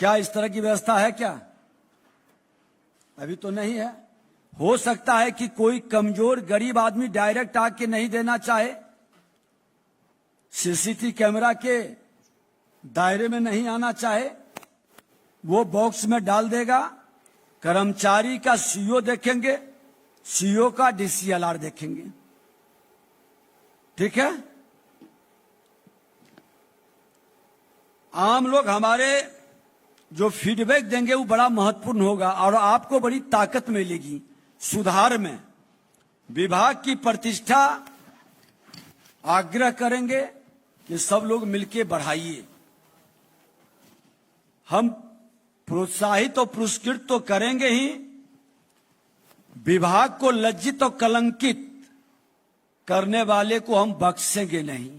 क्या इस तरह की व्यवस्था है क्या? अभी तो नहीं है। हो सकता है कि कोई कमजोर गरीब आदमी डायरेक्ट आके नहीं देना चाहे, सीसीटीवी कैमरा के दायरे में नहीं आना चाहे, वो बॉक्स में डाल देगा। कर्मचारी का सीओ देखेंगे, सीओ का डीसीएलआर देखेंगे। ठीक है? आम लोग हमारे जो फीडबैक देंगे वो बड़ा महत्वपूर्ण होगा और आपको बड़ी ताकत मिलेगी सुधार में। विभाग की प्रतिष्ठा आग्रह करेंगे कि सब लोग मिलकर बढ़ाइए। हम प्रोत्साहित और पुरस्कृत तो करेंगे ही, विभाग को लज्जित और कलंकित करने वाले को हम बख्शेंगे नहीं।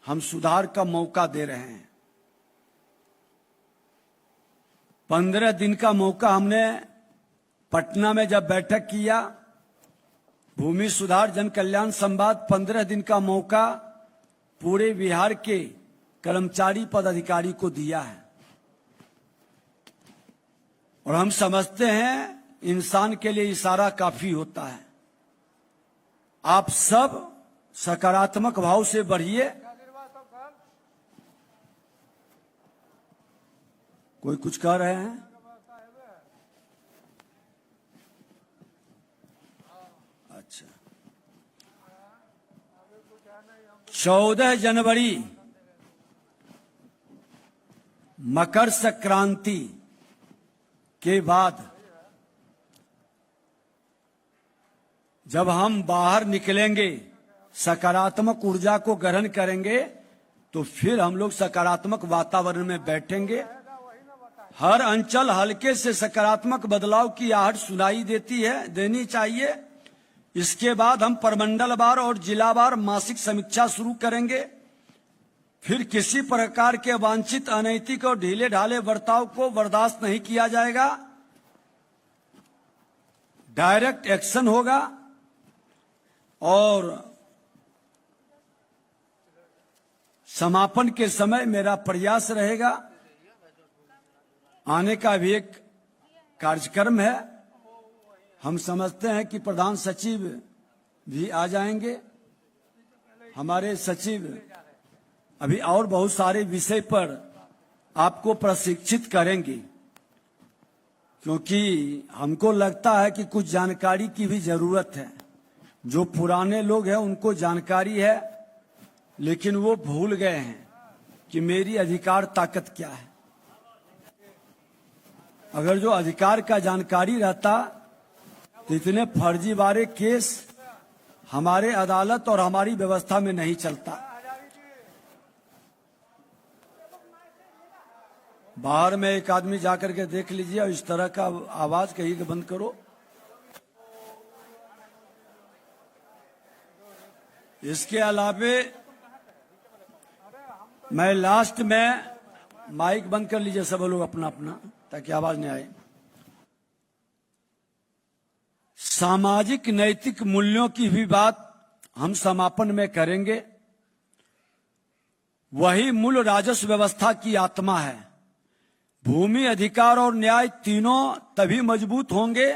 हम सुधार का मौका दे रहे हैं। 15 दिन का मौका हमने पटना में जब बैठक किया, भूमि सुधार जन कल्याण संवाद, 15 दिन का मौका पूरे बिहार के कर्मचारी पदाधिकारी को दिया है। और हम समझते हैं इंसान के लिए इशारा काफी होता है। आप सब सकारात्मक भाव से बढ़िए। कोई कुछ कह रहे हैं? अच्छा, 14 जनवरी मकर संक्रांति के बाद जब हम बाहर निकलेंगे, सकारात्मक ऊर्जा को ग्रहण करेंगे, तो फिर हम लोग सकारात्मक वातावरण में बैठेंगे। हर अंचल हल्के से सकारात्मक बदलाव की आहट सुनाई देनी चाहिए। इसके बाद हम प्रमंडलवार और जिलावार मासिक समीक्षा शुरू करेंगे। फिर किसी प्रकार के वांछित अनैतिक और ढीले ढाले बर्ताव को बर्दाश्त नहीं किया जाएगा। डायरेक्ट एक्शन होगा। और समापन के समय मेरा प्रयास रहेगा, आने का भी एक कार्यक्रम है। हम समझते हैं कि प्रधान सचिव भी आ जाएंगे। हमारे सचिव अभी और बहुत सारे विषय पर आपको प्रशिक्षित करेंगे, क्योंकि हमको लगता है कि कुछ जानकारी की भी जरूरत है। जो पुराने लोग हैं उनको जानकारी है, लेकिन वो भूल गए हैं कि मेरी अधिकार ताकत क्या है। अगर जो अधिकार का जानकारी रहता तो इतने फर्जीवाड़े केस हमारे अदालत और हमारी व्यवस्था में नहीं चलता। बाहर में एक आदमी जाकर के देख लीजिए और इस तरह का आवाज कहीं के बंद करो। इसके अलावे मैं लास्ट में, माइक बंद कर लीजिए सब लोग अपना अपना, ताकि आवाज नहीं आए। सामाजिक नैतिक मूल्यों की भी बात हम समापन में करेंगे। वही मूल राजस्व व्यवस्था की आत्मा है। भूमि अधिकार और न्याय तीनों तभी मजबूत होंगे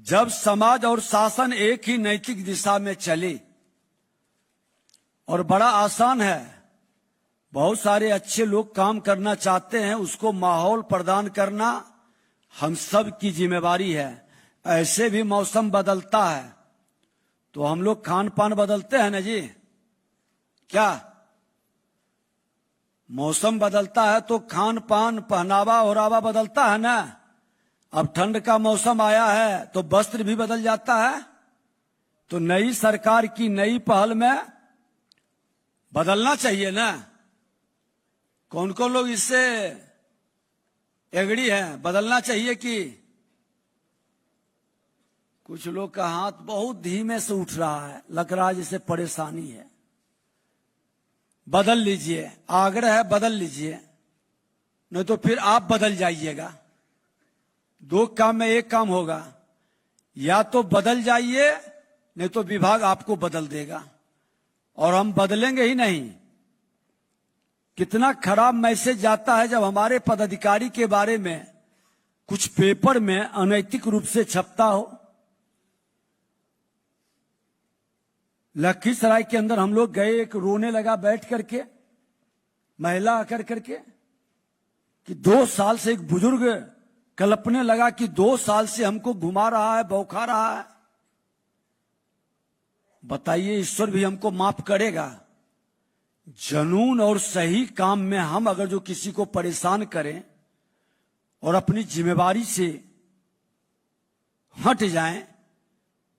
जब समाज और शासन एक ही नैतिक दिशा में चले। और बड़ा आसान है, बहुत सारे अच्छे लोग काम करना चाहते हैं, उसको माहौल प्रदान करना हम सब की जिम्मेवारी है। ऐसे भी मौसम बदलता है तो हम लोग खान पान बदलते हैं ना जी, क्या मौसम बदलता है तो खान पान पहनावा ओढ़ावा बदलता है ना। अब ठंड का मौसम आया है तो वस्त्र भी बदल जाता है। तो नई सरकार की नई पहल में बदलना चाहिए ना। कौन कौन लोग इससे एग्री हैं? बदलना चाहिए कि कुछ लोग का हाथ बहुत धीमे से उठ रहा है, लग रहा है जैसे परेशानी है। बदल लीजिए, आग्रह है बदल लीजिए, नहीं तो फिर आप बदल जाइएगा। दो काम में एक काम होगा, या तो बदल जाइए नहीं तो विभाग आपको बदल देगा। और हम बदलेंगे ही नहीं। कितना खराब मैसेज जाता है जब हमारे पदाधिकारी के बारे में कुछ पेपर में अनैतिक रूप से छपता हो। लखीसराय के अंदर हम लोग गए, एक रोने लगा बैठ करके, महिला आकर करके कि 2 साल से, एक बुजुर्ग कल्पने लगा कि 2 साल से हमको घुमा रहा है, बौखा रहा है। बताइए ईश्वर भी हमको माफ करेगा? जनून और सही काम में हम अगर जो किसी को परेशान करें और अपनी जिम्मेवारी से हट जाएं,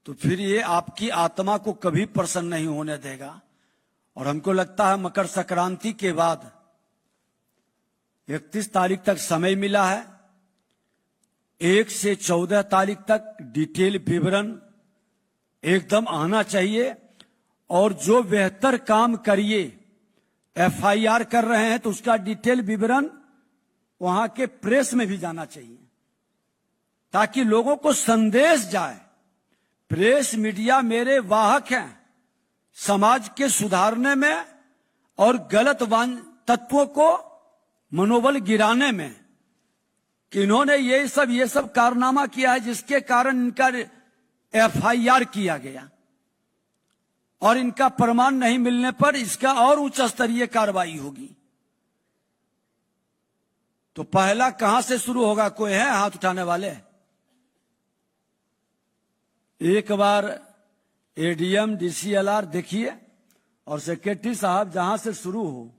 तो फिर ये आपकी आत्मा को कभी प्रसन्न नहीं होने देगा। और हमको लगता है मकर संक्रांति के बाद 31 तारीख तक समय मिला है। 1 से 14 तारीख तक डिटेल विवरण एकदम आना चाहिए। और जो बेहतर काम करिए, एफआईआर कर रहे हैं तो उसका डिटेल विवरण वहां के प्रेस में भी जाना चाहिए, ताकि लोगों को संदेश जाए। प्रेस मीडिया मेरे वाहक हैं समाज के सुधारने में और गलत तत्वों को मनोबल गिराने में, कि इन्होंने ये सब कारनामा किया है जिसके कारण इनका एफआईआर किया गया और इनका प्रमाण नहीं मिलने पर इसका और उच्च स्तरीय कार्रवाई होगी। तो पहला कहां से शुरू होगा? कोई है हाथ उठाने वाले? एक बार एडीएम डीसीएलआर देखिए और सेक्रेटरी साहब जहां से शुरू हो,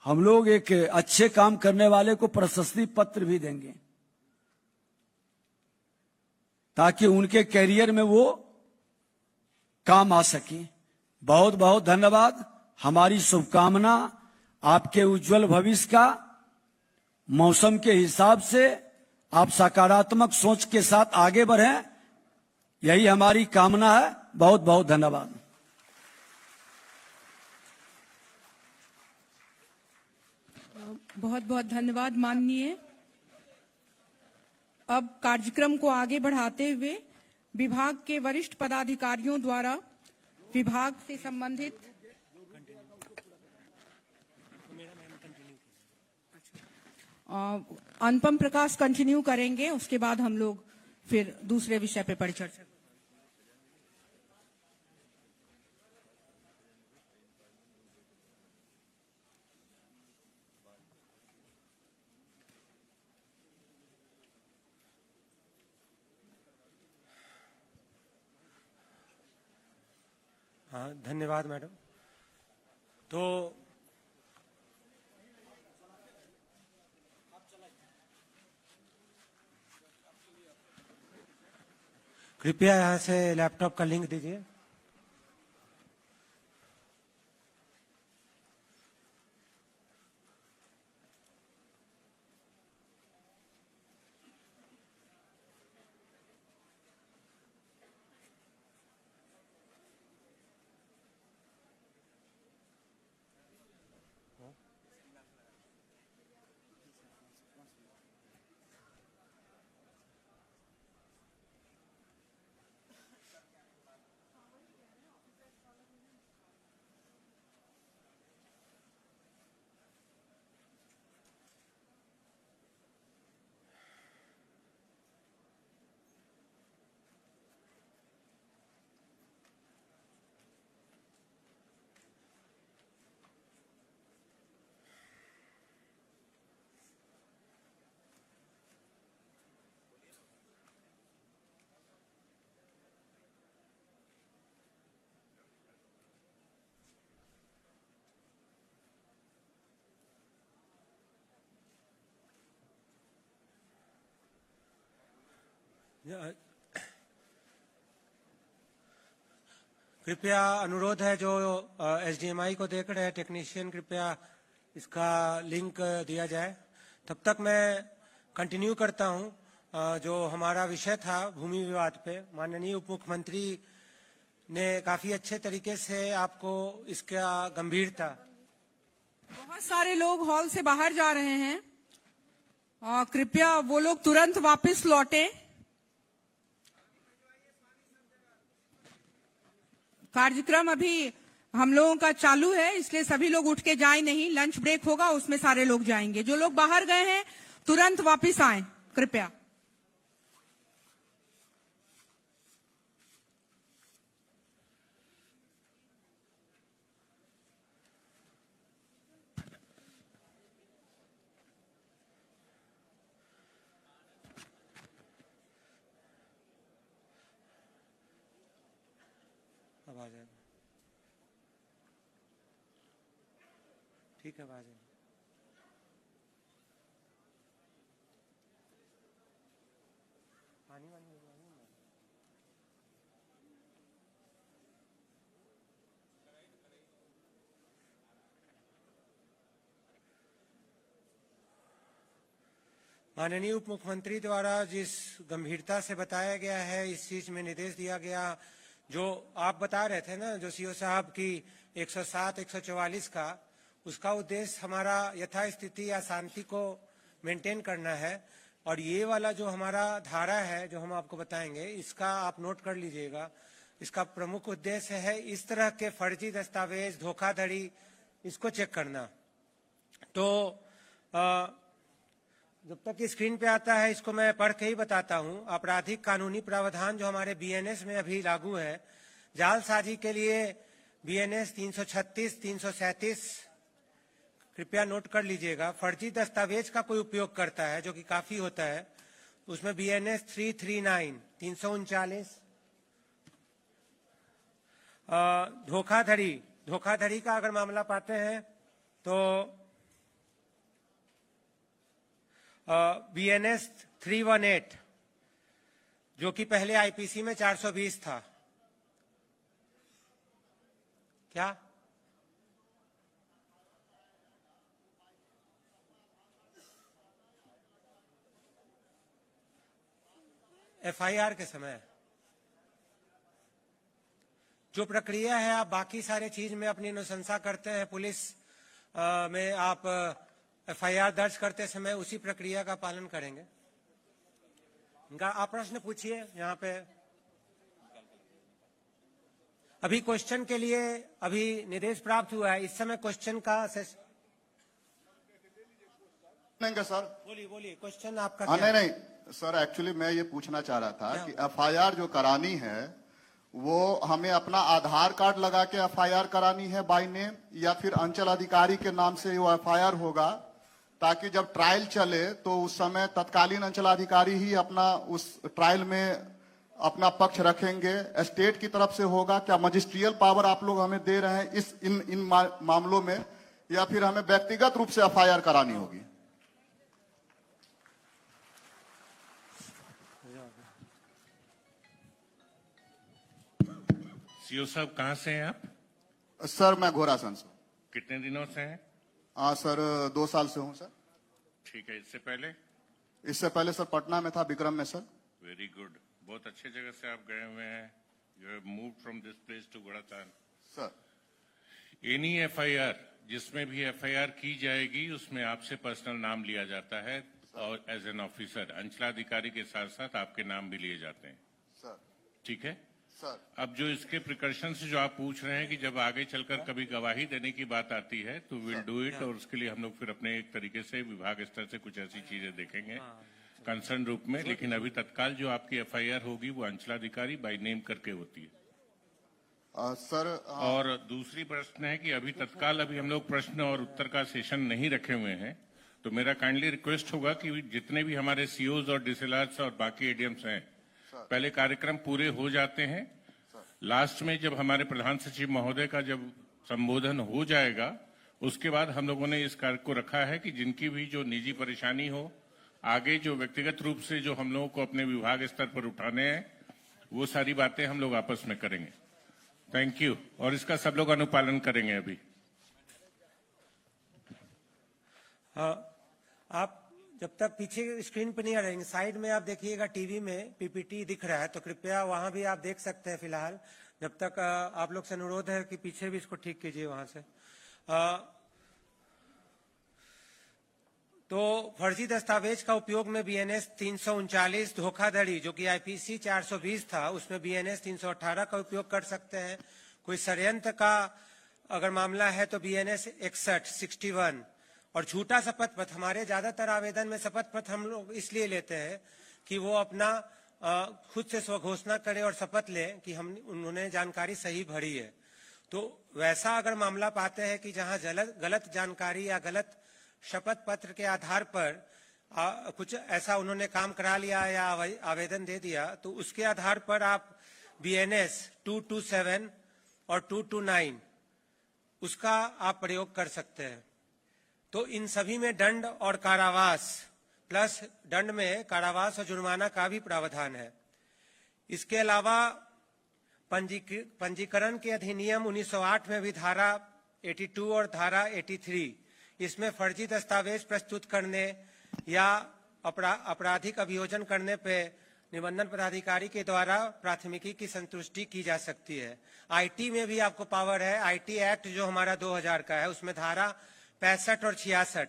हम लोग एक अच्छे काम करने वाले को प्रशस्ति पत्र भी देंगे ताकि उनके कैरियर में वो काम आ सके। बहुत बहुत धन्यवाद। हमारी शुभकामना आपके उज्जवल भविष्य का। मौसम के हिसाब से आप सकारात्मक सोच के साथ आगे बढ़ें, यही हमारी कामना है। बहुत बहुत धन्यवाद। बहुत बहुत धन्यवाद माननीय। अब कार्यक्रम को आगे बढ़ाते हुए विभाग के वरिष्ठ पदाधिकारियों द्वारा विभाग से संबंधित अनुपम प्रकाश कंटिन्यू करेंगे। उसके बाद हम लोग फिर दूसरे विषय पे परिचर्चा। हाँ, धन्यवाद मैडम। तो कृपया यहाँ से लैपटॉप का लिंक दीजिए। कृपया अनुरोध है जो एसडीएमआई को देख रहे हैं टेक्नीशियन, कृपया इसका लिंक दिया जाए। तब तक मैं कंटिन्यू करता हूं। जो हमारा विषय था भूमि विवाद पे, माननीय उप मुख्यमंत्री ने काफी अच्छे तरीके से आपको इसका गंभीरता। बहुत सारे लोग हॉल से बाहर जा रहे हैं और कृपया वो लोग तुरंत वापस लौटें। कार्यक्रम अभी हम लोगों का चालू है, इसलिए सभी लोग उठ के जाए नहीं। लंच ब्रेक होगा, उसमें सारे लोग जाएंगे। जो लोग बाहर गए हैं तुरंत वापस आएं कृपया। अब आ जाएगा, ठीक है, अब आ जाएगा। पानी वानी माननीय उप मुख्यमंत्री द्वारा जिस गंभीरता से बताया गया है, इस चीज में निर्देश दिया गया, जो आप बता रहे थे ना, जो सीओ साहब की 107, 144 का, उसका उद्देश्य हमारा यथास्थिति या शांति को मेंटेन करना है। और ये वाला जो हमारा धारा है जो हम आपको बताएंगे, इसका आप नोट कर लीजिएगा। इसका प्रमुख उद्देश्य है इस तरह के फर्जी दस्तावेज, धोखाधड़ी, इसको चेक करना। तो जब तक स्क्रीन पे आता है इसको मैं पढ़ के ही बताता हूं। आपराधिक कानूनी प्रावधान जो हमारे बीएनएस में अभी लागू है, जालसाजी के लिए बीएनएस 336, 337 कृपया नोट कर लीजिएगा। फर्जी दस्तावेज का कोई उपयोग करता है जो कि काफी होता है, उसमें बीएनएस 339, 339। धोखाधड़ी का अगर मामला पाते हैं तो बीएनएस 318, जो कि पहले आईपीसी में 420 था। क्या एफआईआर के समय जो प्रक्रिया है, आप बाकी सारे चीज में अपनी अनुशंसा करते हैं, पुलिस में आप एफआईआर दर्ज करते समय उसी प्रक्रिया का पालन करेंगे। इनका आप प्रश्न पूछिए यहाँ पे। अभी क्वेश्चन के लिए अभी निर्देश प्राप्त हुआ है, इस समय क्वेश्चन का सर बोलिए क्वेश्चन आपका। नहीं सर, एक्चुअली मैं ये पूछना चाह रहा था कि एफआईआर जो करानी है वो हमें अपना आधार कार्ड लगा के एफआईआर करानी है बाय नेम, या फिर अंचल अधिकारी के नाम से वो एफआईआर होगा, ताकि जब ट्रायल चले तो उस समय तत्कालीन अंचलाधिकारी ही अपना उस ट्रायल में अपना पक्ष रखेंगे? स्टेट की तरफ से होगा क्या? मजिस्ट्रियल पावर आप लोग हमें दे रहे हैं इन मामलों में, या फिर हमें व्यक्तिगत रूप से एफआईआर करानी होगी? सीओ साहब कहाँ से हैं आप? सर मैं घोरासन से। कितने दिनों से हैं? सर 2 साल से हूँ सर। ठीक है, इससे पहले सर पटना में था, विक्रम में सर। वेरी गुड, बहुत अच्छे जगह से आप गए हुए हैं। You have moved from this place to Ghodatan. Sir any FIR, जिसमें भी एफआईआर की जाएगी उसमें आपसे पर्सनल नाम लिया जाता है, और एज एन ऑफिसर अंचलाधिकारी के साथ साथ आपके नाम भी लिए जाते हैं सर। ठीक है सर। अब जो इसके प्रिकॉशन से जो आप पूछ रहे हैं कि जब आगे चलकर कभी गवाही देने की बात आती है तो विल डू इट, और उसके लिए हम लोग फिर अपने एक तरीके से विभाग स्तर से कुछ ऐसी चीजें देखेंगे कंसर्न रूप में। लेकिन अभी तत्काल जो आपकी एफआईआर होगी वो अंचलाधिकारी बाय नेम करके होती है सर। और दूसरी प्रश्न है कि अभी तत्काल हम लोग प्रश्न और उत्तर का सेशन नहीं रखे हुए हैं, तो मेरा काइंडली रिक्वेस्ट होगा कि जितने भी हमारे सीओज और डीसीएलआर्स और बाकी एडीएम्स हैं, पहले कार्यक्रम पूरे हो जाते हैं, लास्ट में जब हमारे प्रधान सचिव महोदय का जब संबोधन हो जाएगा उसके बाद हम लोगों ने इस कार्य को रखा है कि जिनकी भी जो निजी परेशानी हो, आगे जो व्यक्तिगत रूप से जो हम लोगों को अपने विभाग स्तर पर उठाने हैं, वो सारी बातें हम लोग आपस में करेंगे। Thank you. और इसका सब लोग अनुपालन करेंगे। अभी आप जब तक पीछे स्क्रीन पे नहीं आ रहेंगे, साइड में आप देखिएगा टीवी में पीपीटी दिख रहा है, तो कृपया वहां भी आप देख सकते हैं फिलहाल। जब तक आप लोग से अनुरोध है कि पीछे भी इसको ठीक कीजिए वहां से। तो फर्जी दस्तावेज का उपयोग में बीएनएस 339 धोखाधड़ी, जो कि आईपीसी 420 था, उसमें बीएनएस 318 का उपयोग कर सकते हैं। कोई षड्यंत्र का अगर मामला है तो बीएनएस 61 और झूठा शपथ पत्र। हमारे ज्यादातर आवेदन में शपथ पत्र हम लोग इसलिए लेते हैं कि वो अपना खुद से स्वघोषणा करे और शपथ ले कि उन्होंने जानकारी सही भरी है। तो वैसा अगर मामला पाते हैं कि जहां गलत जानकारी या गलत शपथ पत्र के आधार पर कुछ ऐसा उन्होंने काम करा लिया या आवेदन दे दिया, तो उसके आधार पर आप बीएनएस 227 और 229 उसका आप प्रयोग कर सकते हैं। तो इन सभी में दंड और कारावास, प्लस दंड में कारावास और जुर्माना का भी प्रावधान है। इसके अलावा पंजीकरण के अधिनियम 1908 में भी धारा 82 और धारा 83, इसमें फर्जी दस्तावेज प्रस्तुत करने या आपराधिक अभियोजन करने पे निबंधन पदाधिकारी के द्वारा प्राथमिकी की संतुष्टि की जा सकती है। आईटी में भी आपको पावर है। आईटी एक्ट जो हमारा 2000 का है, उसमें धारा 65 और 66,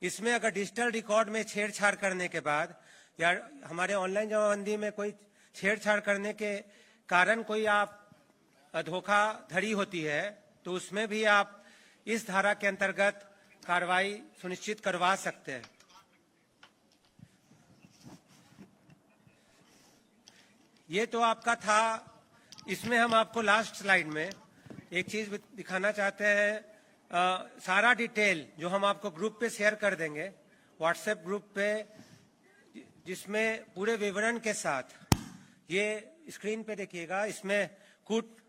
इसमें अगर डिजिटल रिकॉर्ड में छेड़छाड़ करने के बाद या हमारे ऑनलाइन जमाबंदी में कोई छेड़छाड़ करने के कारण कोई आप धोखाधड़ी होती है, तो उसमें भी आप इस धारा के अंतर्गत कार्रवाई सुनिश्चित करवा सकते हैं। ये तो आपका था। इसमें हम आपको लास्ट स्लाइड में एक चीज दिखाना चाहते हैं। सारा डिटेल जो हम आपको ग्रुप पे शेयर कर देंगे, व्हाट्सएप ग्रुप पे, जिसमें पूरे विवरण के साथ, ये स्क्रीन पे देखिएगा, इसमें कूट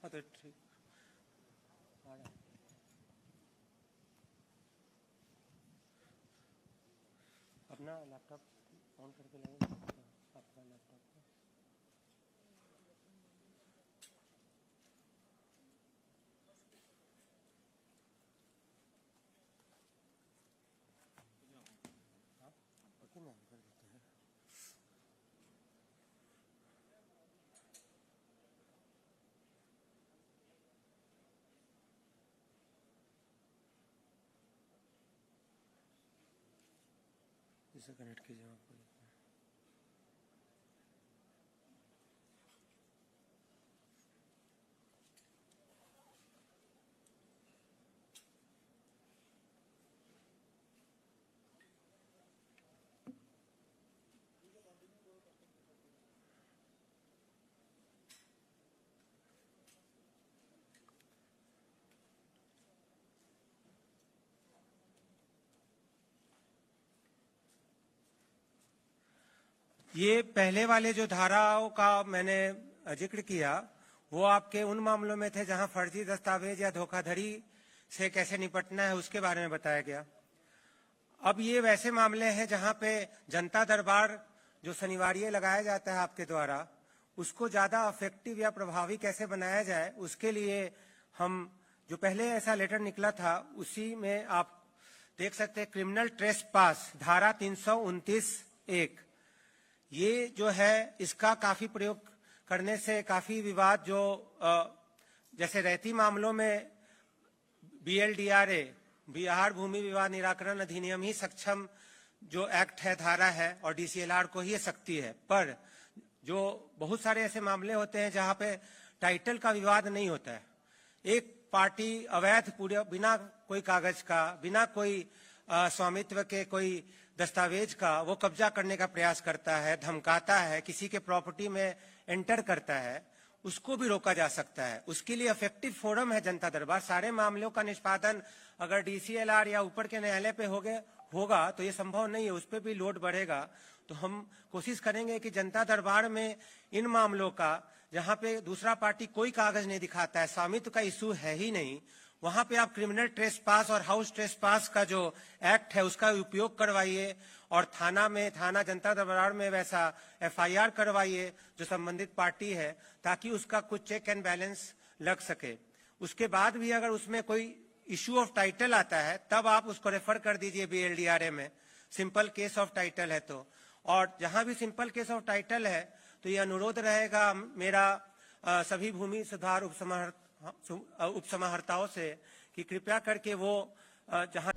तो ठीक अपना लैपटॉप ऑन करके लेंगे अपना लैपटॉप। इसे कनेक्ट कीजिए आपको। ये पहले वाले जो धाराओं का मैंने जिक्र किया, वो आपके उन मामलों में थे जहां फर्जी दस्तावेज या धोखाधड़ी से कैसे निपटना है उसके बारे में बताया गया। अब ये वैसे मामले हैं जहां पे जनता दरबार जो शनिवार लगाया जाता है आपके द्वारा, उसको ज्यादा इफेक्टिव या प्रभावी कैसे बनाया जाए, उसके लिए हम जो पहले ऐसा लेटर निकला था उसी में आप देख सकते हैं, क्रिमिनल ट्रेसपास धारा 329(1), ये जो है इसका काफी प्रयोग करने से काफी विवाद जो जैसे रहती मामलों में BLDRA, बिहार भूमि विवाद निराकरण अधिनियम ही सक्षम जो एक्ट है, धारा है, और DCLR को ही सकती है। पर जो बहुत सारे ऐसे मामले होते हैं जहां पे टाइटल का विवाद नहीं होता है, एक पार्टी अवैध पूरे बिना कोई कागज का, बिना कोई स्वामित्व के कोई दस्तावेज का वो कब्जा करने का प्रयास करता है, धमकाता है, किसी के प्रॉपर्टी में एंटर करता है, उसको भी रोका जा सकता है। उसके लिए इफेक्टिव फोरम है जनता दरबार। सारे मामलों का निष्पादन अगर DCLR या ऊपर के न्यायालय पे होगा तो ये संभव नहीं है, उस पर भी लोड बढ़ेगा। तो हम कोशिश करेंगे कि जनता दरबार में इन मामलों का, जहां पे दूसरा पार्टी कोई कागज नहीं दिखाता है, स्वामित्व का इशू है ही नहीं, वहां पे आप क्रिमिनल ट्रेसपास और हाउस ट्रेसपास का जो एक्ट है उसका उपयोग करवाइए, और थाना जनता दरबार में वैसा FIR करवाइए जो संबंधित पार्टी है, ताकि उसका कुछ चेक एंड बैलेंस लग सके। उसके बाद भी अगर उसमें कोई इशू ऑफ टाइटल आता है तब आप उसको रेफर कर दीजिए BLDRA में, सिंपल केस ऑफ टाइटल है तो। और जहां भी सिंपल केस ऑफ टाइटल है तो ये अनुरोध रहेगा मेरा सभी भूमि सुधार उपसमाहर्ताओं से कि कृपया करके वो जहां